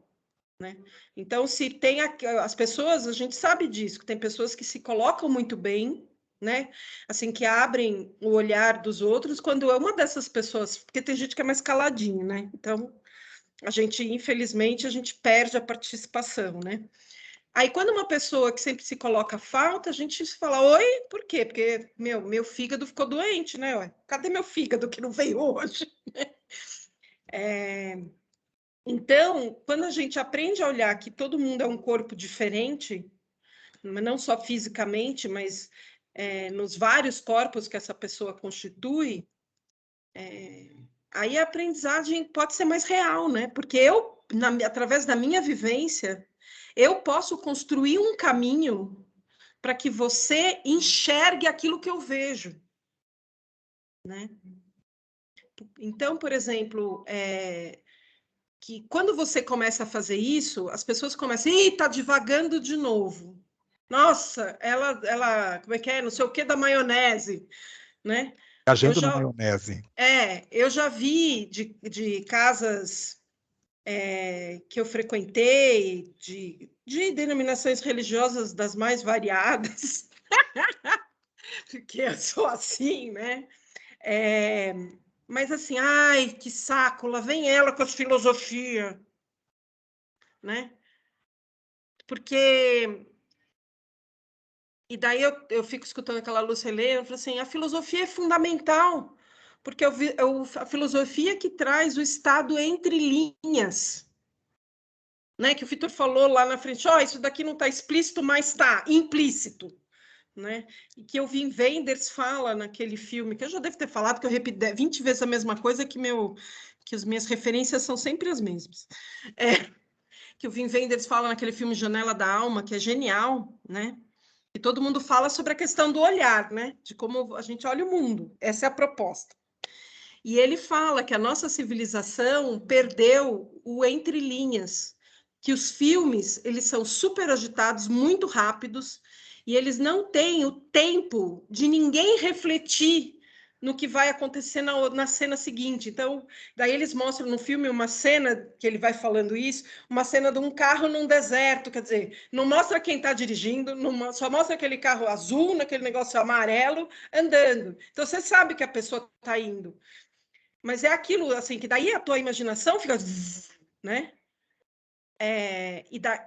Né? Então, se tem as pessoas, a gente sabe disso, que tem pessoas que se colocam muito bem, né? Assim, que abrem o olhar dos outros, quando é uma dessas pessoas, porque tem gente que é mais caladinho, né? Então, infelizmente, a gente perde a participação, né? Aí, quando uma pessoa que sempre se coloca falta, a gente fala, oi, por quê? Porque, meu fígado ficou doente, né? Ué? Cadê meu fígado que não veio hoje? Então, quando a gente aprende a olhar que todo mundo é um corpo diferente, não só fisicamente, mas nos vários corpos que essa pessoa constitui, aí a aprendizagem pode ser mais real, né? Porque através da minha vivência, eu posso construir um caminho para que você enxergue aquilo que eu vejo, né? Então, por exemplo, que quando você começa a fazer isso, as pessoas começam, tá divagando de novo. Nossa, ela, como é que é? Não sei o que da maionese, né? Viajando na maionese. Eu já vi de casas que eu frequentei, de denominações religiosas das mais variadas, porque eu sou assim, né? Mas assim, ai, que saco, lá vem ela com as filosofias, né? Porque... E daí eu fico escutando aquela Lúcia Helena, eu falo assim, a filosofia é fundamental, porque a filosofia que traz o estado entre linhas, né? Que o Vitor falou lá na frente, isso daqui não está explícito, mas está implícito, né? E que o Wim Wenders fala naquele filme, que eu já devo ter falado, que eu repito 20 vezes a mesma coisa, que as minhas referências são sempre as mesmas. Que o Wim Wenders fala naquele filme Janela da Alma, que é genial, né? E todo mundo fala sobre a questão do olhar, né? De como a gente olha o mundo. Essa é a proposta. E ele fala que a nossa civilização perdeu o entre linhas, que os filmes, eles são super agitados, muito rápidos, e eles não têm o tempo de ninguém refletir no que vai acontecer na cena seguinte. Então, daí eles mostram no filme uma cena, que ele vai falando isso, uma cena de um carro num deserto, quer dizer, não mostra quem está dirigindo, só mostra aquele carro azul, naquele negócio amarelo, andando. Então, você sabe que a pessoa está indo. Mas é aquilo, assim, que daí a tua imaginação fica, né?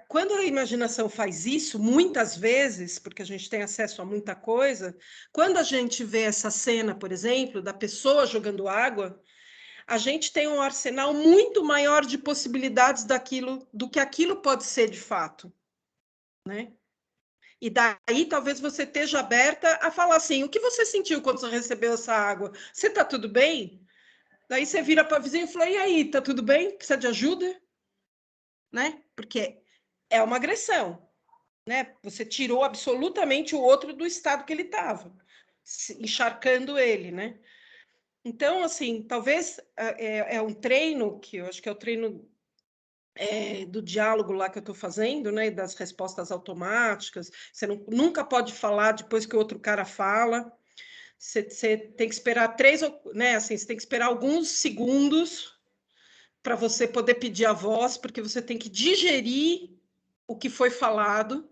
Quando a imaginação faz isso, muitas vezes, porque a gente tem acesso a muita coisa, quando a gente vê essa cena, por exemplo, da pessoa jogando água, a gente tem um arsenal muito maior de possibilidades do que aquilo pode ser de fato, né? E daí talvez você esteja aberta a falar assim, o que você sentiu quando você recebeu essa água? Você está tudo bem? Daí você vira para a vizinha e fala, e aí, tá tudo bem? Precisa de ajuda? Né? Porque é uma agressão, né? Você tirou absolutamente o outro do estado que ele estava, encharcando ele, né? Então, assim, talvez é um treino, que eu acho que é o treino do diálogo lá que eu estou fazendo, né? Das respostas automáticas. Você nunca pode falar depois que o outro cara fala. Você tem que esperar né? Assim, você tem que esperar alguns segundos para você poder pedir a voz, porque você tem que digerir o que foi falado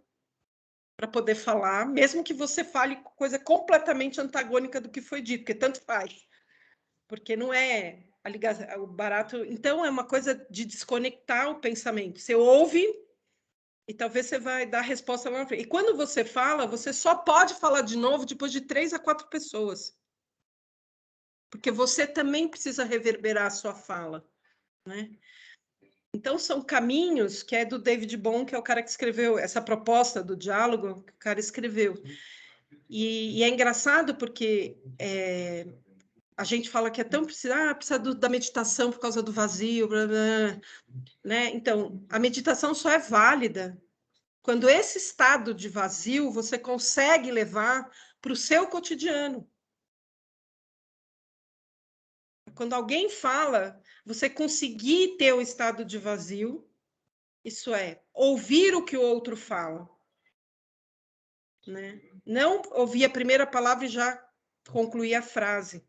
para poder falar, mesmo que você fale coisa completamente antagônica do que foi dito, porque tanto faz. Porque não é a ligação, o barato. Então, é uma coisa de desconectar o pensamento. Você ouve e talvez você vai dar a resposta lá na frente. E quando você fala, você só pode falar de novo depois de 3 a 4 pessoas. Porque você também precisa reverberar a sua fala, né? Então, são caminhos que é do David Bohm, que é o cara que escreveu essa proposta do diálogo, que o cara escreveu. E é engraçado porque a gente fala que é tão precisa da meditação por causa do vazio, blá, blá, né? Então, a meditação só é válida quando esse estado de vazio você consegue levar para o seu cotidiano. Quando alguém fala, você conseguir ter o estado de vazio, isso é, ouvir o que o outro fala, né? Não ouvir a primeira palavra e já concluir a frase,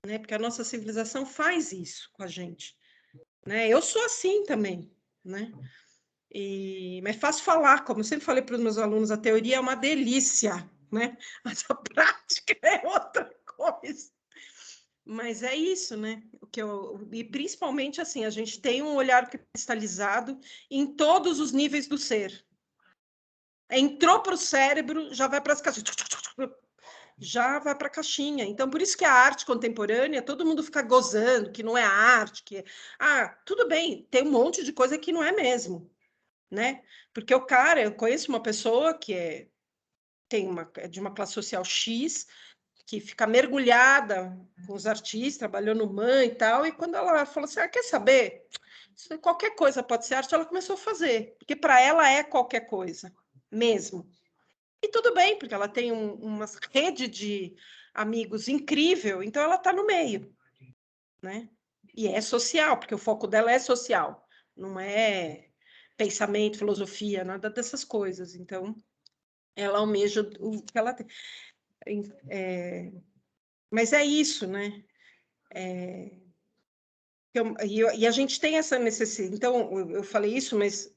né? Porque a nossa civilização faz isso com a gente, né? Eu sou assim também, né? Mas é fácil falar, como eu sempre falei para os meus alunos, a teoria é uma delícia, né? Mas a prática é outra coisa. Mas é isso, né? E principalmente assim, a gente tem um olhar cristalizado em todos os níveis do ser. Entrou para o cérebro, já vai para as caixinhas, já vai para a caixinha. Então, por isso que a arte contemporânea, todo mundo fica gozando que não é arte, tudo bem, tem um monte de coisa que não é mesmo, né? Porque eu conheço uma pessoa que é de uma classe social X, que fica mergulhada com os artistas, trabalhou no MAN e tal, e quando ela falou assim, quer saber? Qualquer coisa pode ser arte, ela começou a fazer, porque para ela é qualquer coisa, mesmo. E tudo bem, porque ela tem uma rede de amigos incrível, então ela está no meio, né? E é social, porque o foco dela é social, não é pensamento, filosofia, nada dessas coisas. Então, ela almeja o que ela tem. Mas é isso, né? E a gente tem essa necessidade. Então, eu falei isso, mas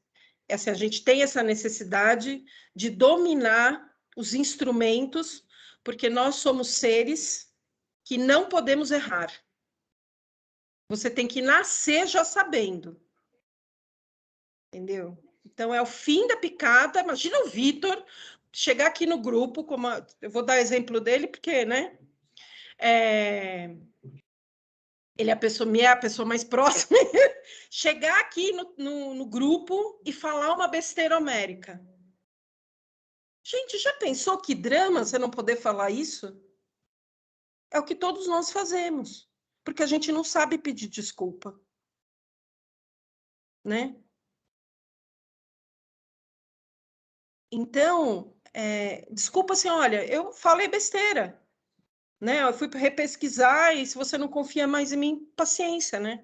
assim, a gente tem essa necessidade de dominar os instrumentos, porque nós somos seres que não podemos errar. Você tem que nascer já sabendo. Entendeu? Então, é o fim da picada. Imagina o Vitor chegar aqui no grupo, eu vou dar exemplo dele, porque, né? Ele é a pessoa mais próxima. Chegar aqui no grupo e falar uma besteira homérica. Gente, já pensou que drama você não poder falar isso? É o que todos nós fazemos, porque a gente não sabe pedir desculpa, né? Então, desculpa assim, olha, eu falei besteira, né? Eu fui repesquisar e se você não confia mais em mim, paciência, né?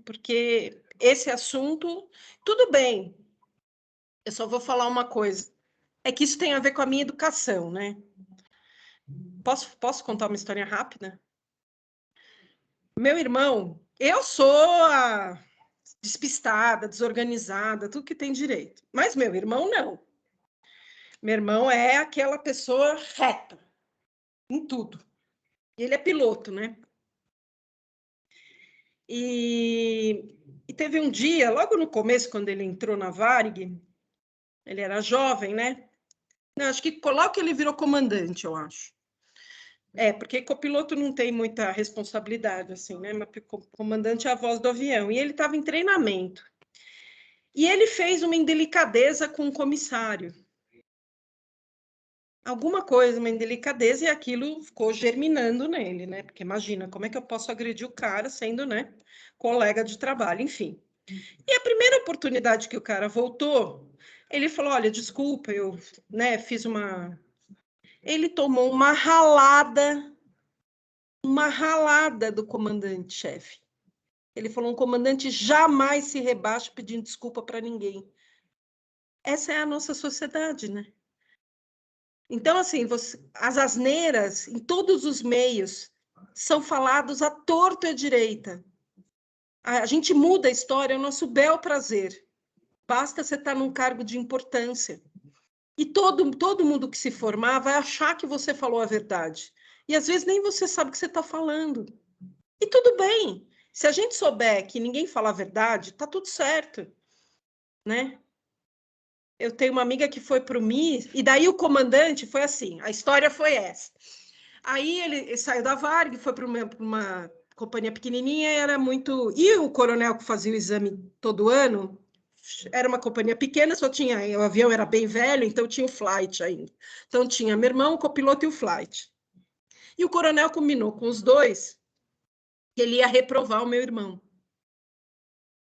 Porque esse assunto, tudo bem, eu só vou falar uma coisa, é que isso tem a ver com a minha educação, né? Posso contar uma história rápida? Meu irmão, eu sou a despistada, desorganizada, tudo que tem direito. Mas meu irmão não. Meu irmão é aquela pessoa reta em tudo. E ele é piloto, né? E teve um dia, logo no começo, quando ele entrou na Varig, ele era jovem, né? Não, acho que logo que ele virou comandante, eu acho. Porque copiloto não tem muita responsabilidade, assim, né? Mas comandante é a voz do avião. E ele estava em treinamento. E ele fez uma indelicadeza com o comissário. Alguma coisa, uma indelicadeza, e aquilo ficou germinando nele, né? Porque imagina, como é que eu posso agredir o cara sendo, né, colega de trabalho, enfim. E a primeira oportunidade que o cara voltou, ele falou, olha, desculpa, eu, né, fiz uma... Ele tomou uma ralada do comandante-chefe. Ele falou, um comandante jamais se rebaixa pedindo desculpa para ninguém. Essa é a nossa sociedade, né? Então, assim, as asneiras em todos os meios são falados à torto e à direita. A gente muda a história, é o nosso bel prazer. Basta você estar num cargo de importância. E todo mundo que se formar vai achar que você falou a verdade. E às vezes nem você sabe o que você está falando. E tudo bem. Se a gente souber que ninguém fala a verdade, está tudo certo, né? Eu tenho uma amiga que foi para o MI, e daí o comandante foi assim, a história foi essa. Aí ele saiu da Varig, foi para uma companhia pequenininha, era muito... E o coronel que fazia o exame todo ano, era uma companhia pequena, só tinha... O avião era bem velho, então tinha o flight ainda. Então tinha meu irmão, o copiloto e o flight. E o coronel combinou com os dois que ele ia reprovar o meu irmão,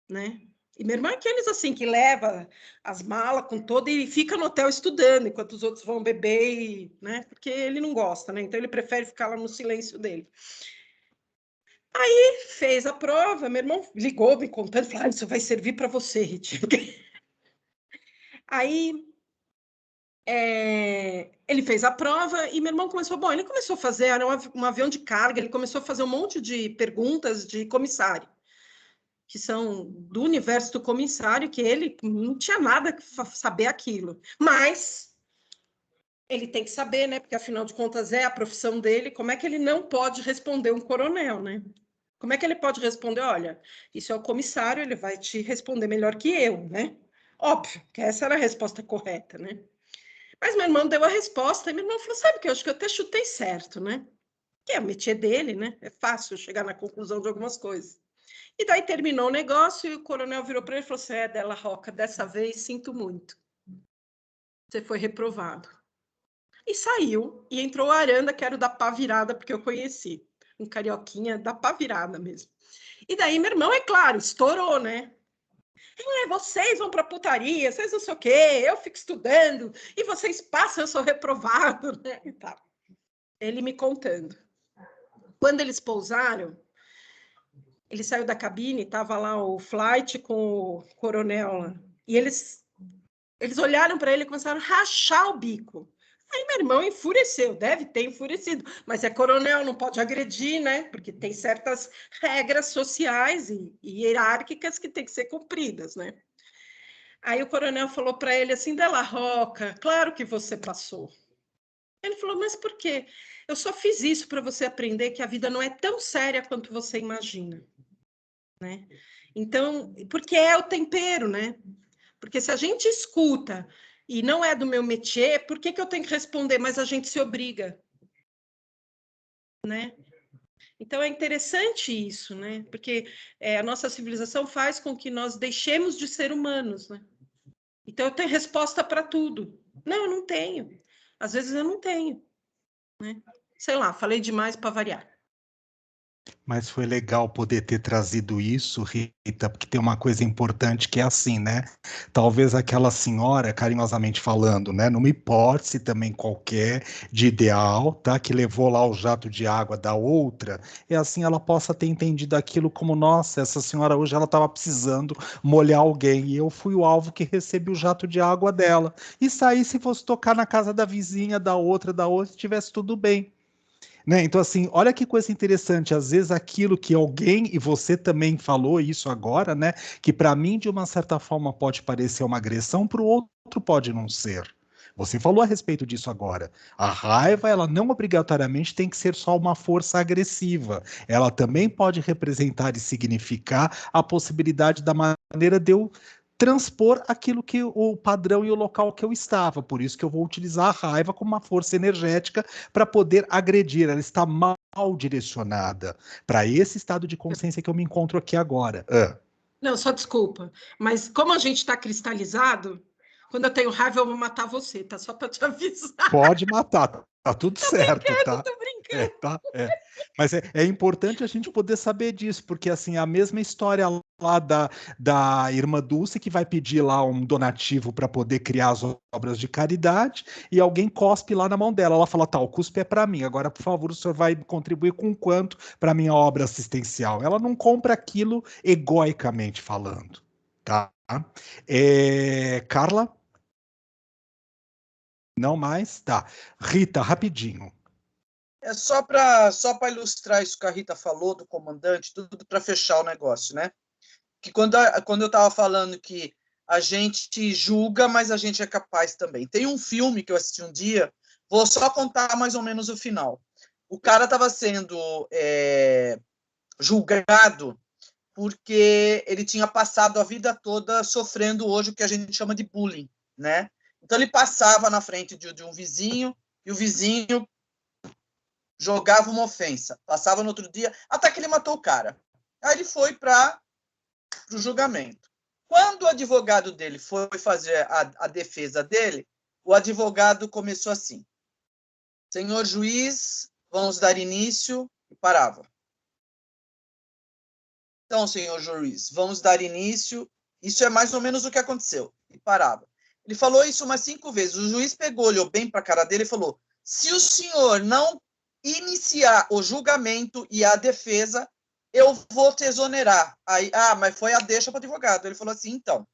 né? E meu irmão é aqueles assim, que leva as malas com todo e fica no hotel estudando, enquanto os outros vão beber, né? Porque ele não gosta, né? Então ele prefere ficar lá no silêncio dele. Aí fez a prova, meu irmão ligou me contando, falou, isso vai servir para você, Rit. Aí ele fez a prova e meu irmão começou, ele começou a fazer, era um avião de carga, ele começou a fazer um monte de perguntas de comissário, que são do universo do comissário, que ele não tinha nada que saber aquilo. Mas ele tem que saber, né? Porque, afinal de contas, é a profissão dele. Como é que ele não pode responder um coronel, né? Como é que ele pode responder? Olha, isso é o comissário, ele vai te responder melhor que eu, né? Óbvio, que essa era a resposta correta, né? Mas meu irmão deu a resposta e meu irmão falou, sabe que eu acho que eu até chutei certo, né? Que é o métier dele, né? É fácil chegar na conclusão de algumas coisas. E daí terminou o negócio e o coronel virou para ele e falou assim, Della Rocca, dessa vez sinto muito. Você foi reprovado. E saiu, e entrou o Aranda, que era o da pá virada, porque eu conheci. Um carioquinha da pá virada mesmo. E daí meu irmão, é claro, estourou, né? Vocês vão para putaria, vocês não sei o quê, eu fico estudando, e vocês passam, eu sou reprovado, né? E tal. Ele me contando. Quando eles pousaram, ele saiu da cabine, estava lá o flight com o coronel lá, e eles olharam para ele e começaram a rachar o bico. Aí meu irmão enfureceu, deve ter enfurecido, mas é coronel, não pode agredir, né? Porque tem certas regras sociais e hierárquicas que têm que ser cumpridas, né? Aí o coronel falou para ele assim, Della Rocca, claro que você passou. Ele falou, mas por quê? Eu só fiz isso para você aprender que a vida não é tão séria quanto você imagina, né? Então, porque é o tempero, né? Porque se a gente escuta e não é do meu métier, por que eu tenho que responder? Mas a gente se obriga, né? Então é interessante isso, né? Porque a nossa civilização faz com que nós deixemos de ser humanos, né? Então eu tenho resposta para tudo. Não, eu não tenho. Às vezes eu não tenho, né? Sei lá, falei demais para variar. Mas foi legal poder ter trazido isso, Rita, porque tem uma coisa importante que é assim, né? Talvez aquela senhora, carinhosamente falando, né? Numa hipótese também qualquer de ideal, tá? Que levou lá o jato de água da outra, e assim ela possa ter entendido aquilo como, nossa, essa senhora hoje ela estava precisando molhar alguém, e eu fui o alvo que recebi o jato de água dela. E saí se fosse tocar na casa da vizinha, da outra, tivesse tudo bem. Né? Então, assim, olha que coisa interessante. Às vezes, aquilo que alguém, e você também falou isso agora, né? Que para mim, de uma certa forma, pode parecer uma agressão, para o outro pode não ser. Você falou a respeito disso agora. A raiva, ela não obrigatoriamente tem que ser só uma força agressiva. Ela também pode representar e significar a possibilidade da maneira de eu transpor aquilo que o padrão e o local que eu estava. Por isso que eu vou utilizar a raiva como uma força energética para poder agredir. Ela está mal direcionada para esse estado de consciência que eu me encontro aqui agora. Não, só desculpa. Mas como a gente está cristalizado, quando eu tenho raiva, eu vou matar você, tá? Só para te avisar. Pode matar, tá tudo certo, tá? Tô brincando. Tá. Mas é importante a gente poder saber disso, porque assim, a mesma história lá da irmã Dulce, que vai pedir lá um donativo para poder criar as obras de caridade, e alguém cospe lá na mão dela. Ela fala, tá, o cuspe é para mim, agora, por favor, o senhor vai contribuir com quanto para minha obra assistencial? Ela não compra aquilo egoicamente falando, tá? Carla? Não mais? Tá. Rita, rapidinho. É só para ilustrar isso que a Rita falou do comandante, tudo para fechar o negócio, né? Que quando eu estava falando que a gente julga, mas a gente é capaz também. Tem um filme que eu assisti um dia, vou só contar mais ou menos o final. O cara estava sendo julgado porque ele tinha passado a vida toda sofrendo hoje o que a gente chama de bullying, né? Então ele passava na frente de um vizinho e o vizinho jogava uma ofensa, passava no outro dia, até que ele matou o cara. Aí ele foi para o julgamento. Quando o advogado dele foi fazer a defesa dele, o advogado começou assim: senhor juiz, vamos dar início, e parava. Então, senhor juiz, vamos dar início, isso é mais ou menos o que aconteceu, e parava. Ele falou isso umas 5 vezes, o juiz pegou, olhou bem para a cara dele e falou: se o senhor não iniciar o julgamento e a defesa, eu vou te exonerar. Aí, mas foi a deixa para o advogado. Ele falou assim, então,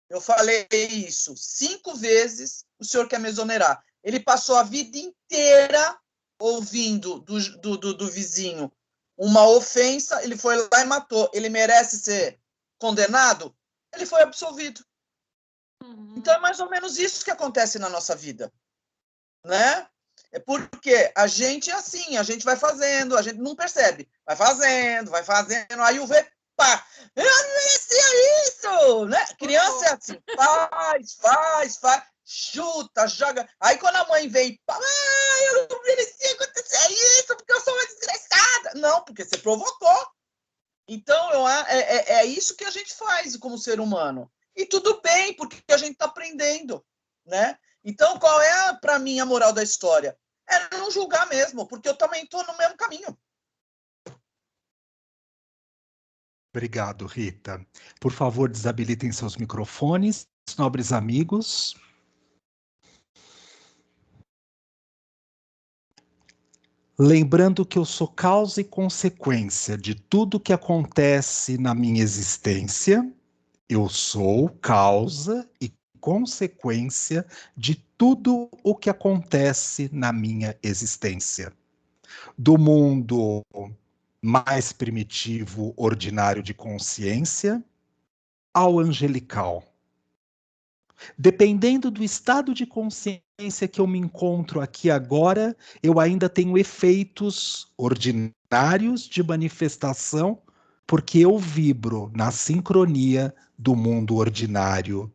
eu falei isso 5 vezes, o senhor quer me exonerar. Ele passou a vida inteira ouvindo do vizinho uma ofensa, ele foi lá e matou. Ele merece ser condenado? Ele foi absolvido. Então é mais ou menos isso que acontece na nossa vida, né? É porque a gente é assim, a gente vai fazendo, a gente não percebe. Vai fazendo, aí o vê, pá, eu não merecia isso, né? Criança é assim, faz, chuta, joga. Aí quando a mãe vem, pá, eu não merecia acontecer isso, porque eu sou uma desgraçada. Não, porque você provocou. Então, é isso que a gente faz como ser humano. E tudo bem, porque a gente está aprendendo, né? Então, qual é, para mim, a moral da história? É não julgar mesmo, porque eu também estou no mesmo caminho. Obrigado, Rita. Por favor, desabilitem seus microfones, nobres amigos. Lembrando que eu sou causa e consequência de tudo que acontece na minha existência, eu sou causa e consequência de tudo o que acontece na minha existência. Do mundo mais primitivo, ordinário de consciência, ao angelical. Dependendo do estado de consciência que eu me encontro aqui agora, eu ainda tenho efeitos ordinários de manifestação, porque eu vibro na sincronia do mundo ordinário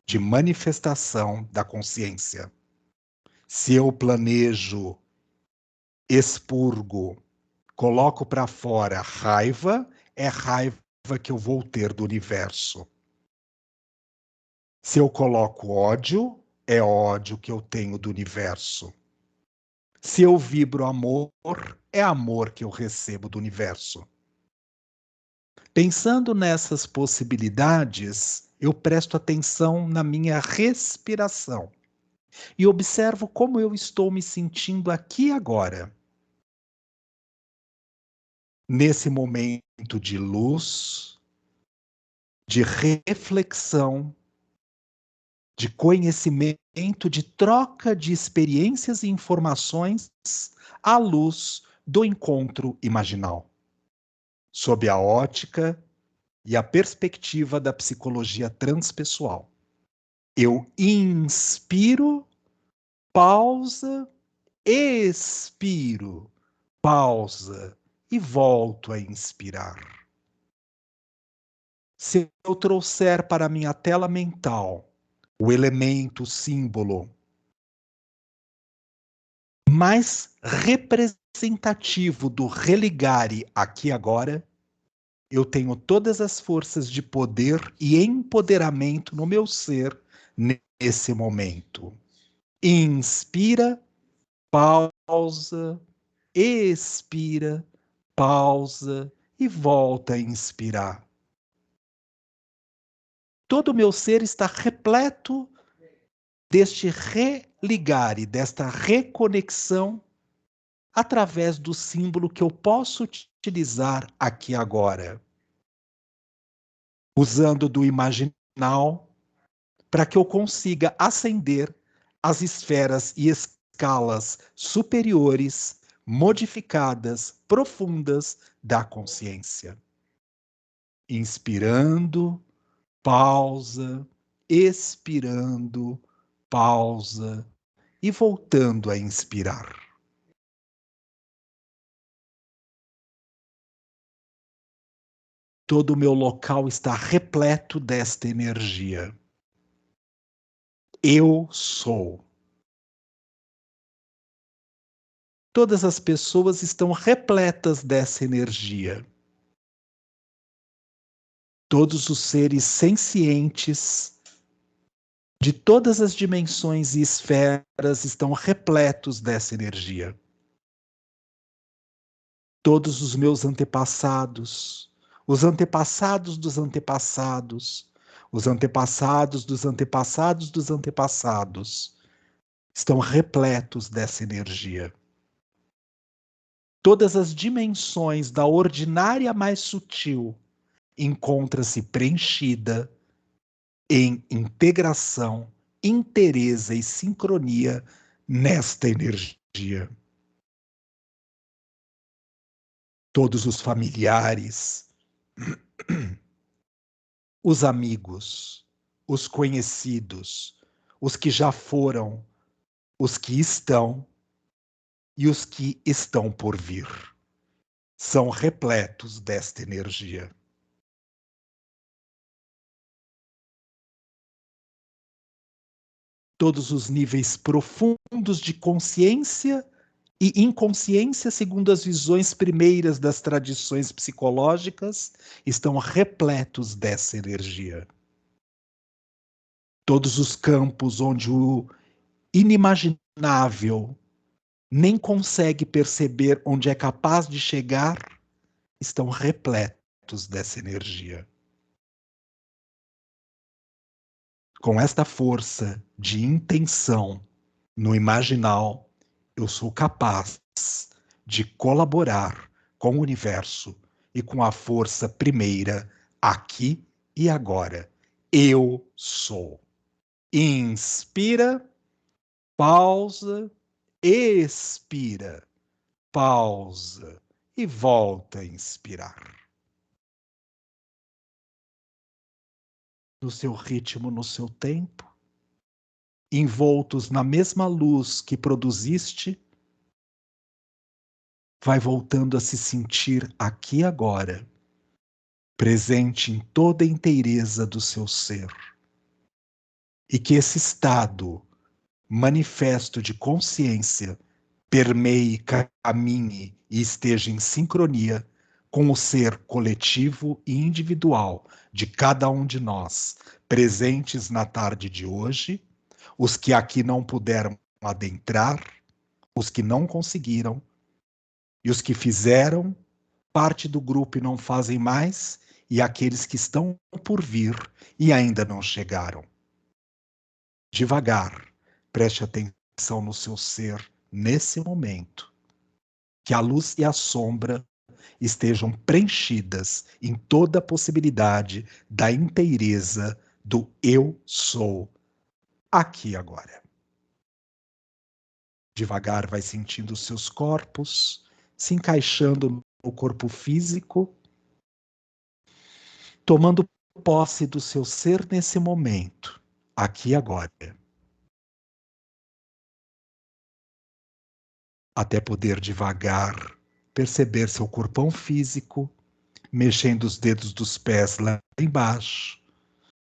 de manifestação da consciência. Se eu planejo, expurgo, coloco para fora raiva, é raiva que eu vou ter do universo. Se eu coloco ódio, é ódio que eu tenho do universo. Se eu vibro amor, é amor que eu recebo do universo. Pensando nessas possibilidades, eu presto atenção na minha respiração e observo como eu estou me sentindo aqui agora. Nesse momento de luz, de reflexão, de conhecimento, de troca de experiências e informações à luz do encontro imaginal, sob a ótica e a perspectiva da psicologia transpessoal. Eu inspiro, pausa, expiro, pausa e volto a inspirar. Se eu trouxer para minha tela mental o elemento, o símbolo mais representativo do religare aqui agora, eu tenho todas as forças de poder e empoderamento no meu ser nesse momento. Inspira, pausa, expira, pausa e volta a inspirar. Todo o meu ser está repleto deste religare, desta reconexão através do símbolo que eu posso utilizar aqui agora. Usando do imaginal para que eu consiga ascender as esferas e escalas superiores, modificadas, profundas da consciência. Inspirando, pausa, expirando, pausa e voltando a inspirar. Todo o meu local está repleto desta energia. Eu sou. Todas as pessoas estão repletas dessa energia. Todos os seres sencientes de todas as dimensões e esferas estão repletos dessa energia. Todos os meus antepassados, os antepassados dos antepassados, os antepassados dos antepassados dos antepassados, estão repletos dessa energia. Todas as dimensões da ordinária mais sutil encontra-se preenchida em integração, inteireza e sincronia nesta energia. Todos os familiares, os amigos, os conhecidos, os que já foram, os que estão e os que estão por vir, são repletos desta energia. Todos os níveis profundos de consciência e inconsciência, segundo as visões primeiras das tradições psicológicas, estão repletos dessa energia. Todos os campos onde o inimaginável nem consegue perceber onde é capaz de chegar, estão repletos dessa energia. Com esta força de intenção no imaginal, eu sou capaz de colaborar com o universo e com a força primeira aqui e agora. Eu sou. Inspira, pausa, expira, pausa e volta a inspirar. No seu ritmo, no seu tempo, envoltos na mesma luz que produziste, vai voltando a se sentir aqui agora, presente em toda a inteireza do seu ser. E que esse estado manifesto de consciência permeie, caminhe e esteja em sincronia com o ser coletivo e individual de cada um de nós, presentes na tarde de hoje, os que aqui não puderam adentrar, os que não conseguiram, e os que fizeram parte do grupo e não fazem mais, e aqueles que estão por vir e ainda não chegaram. Devagar, preste atenção no seu ser nesse momento. Que a luz e a sombra estejam preenchidas em toda a possibilidade da inteireza do eu sou, aqui agora. Devagar vai sentindo os seus corpos se encaixando no corpo físico, tomando posse do seu ser nesse momento, aqui e agora. Até poder devagar perceber seu corpão físico, mexendo os dedos dos pés lá embaixo,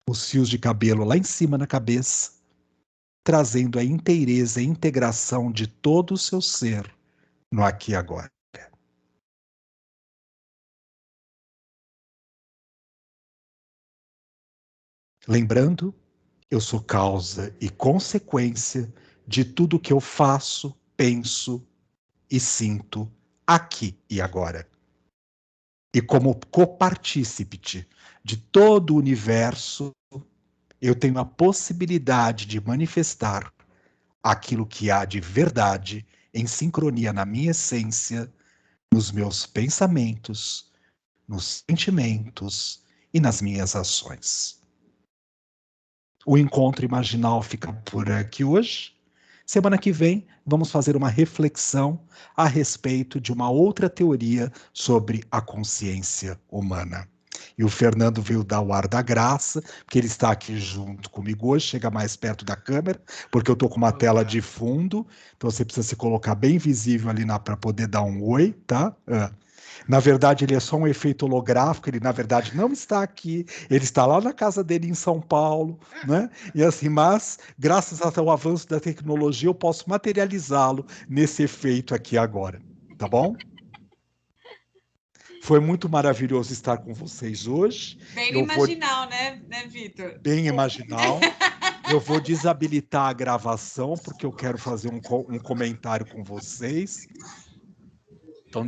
os fios de cabelo lá em cima na cabeça, trazendo a inteireza e integração de todo o seu ser no aqui e agora. Lembrando, eu sou causa e consequência de tudo que eu faço, penso e sinto aqui e agora. E como copartícipe de todo o universo, eu tenho a possibilidade de manifestar aquilo que há de verdade em sincronia na minha essência, nos meus pensamentos, nos sentimentos e nas minhas ações. O encontro imaginal fica por aqui hoje. Semana que vem, vamos fazer uma reflexão a respeito de uma outra teoria sobre a consciência humana. E o Fernando veio dar o ar da graça, porque ele está aqui junto comigo hoje, chega mais perto da câmera, porque eu estou com uma tela de fundo, então você precisa se colocar bem visível ali para poder dar um oi, tá? Na verdade, ele é só um efeito holográfico, ele na verdade não está aqui, ele está lá na casa dele em São Paulo, né? E assim, mas graças ao avanço da tecnologia eu posso materializá-lo nesse efeito aqui agora, tá bom? Foi muito maravilhoso estar com vocês hoje. Bem imaginal, né, Vitor? Bem imaginal. Eu vou desabilitar a gravação, porque eu quero fazer um comentário com vocês. Então,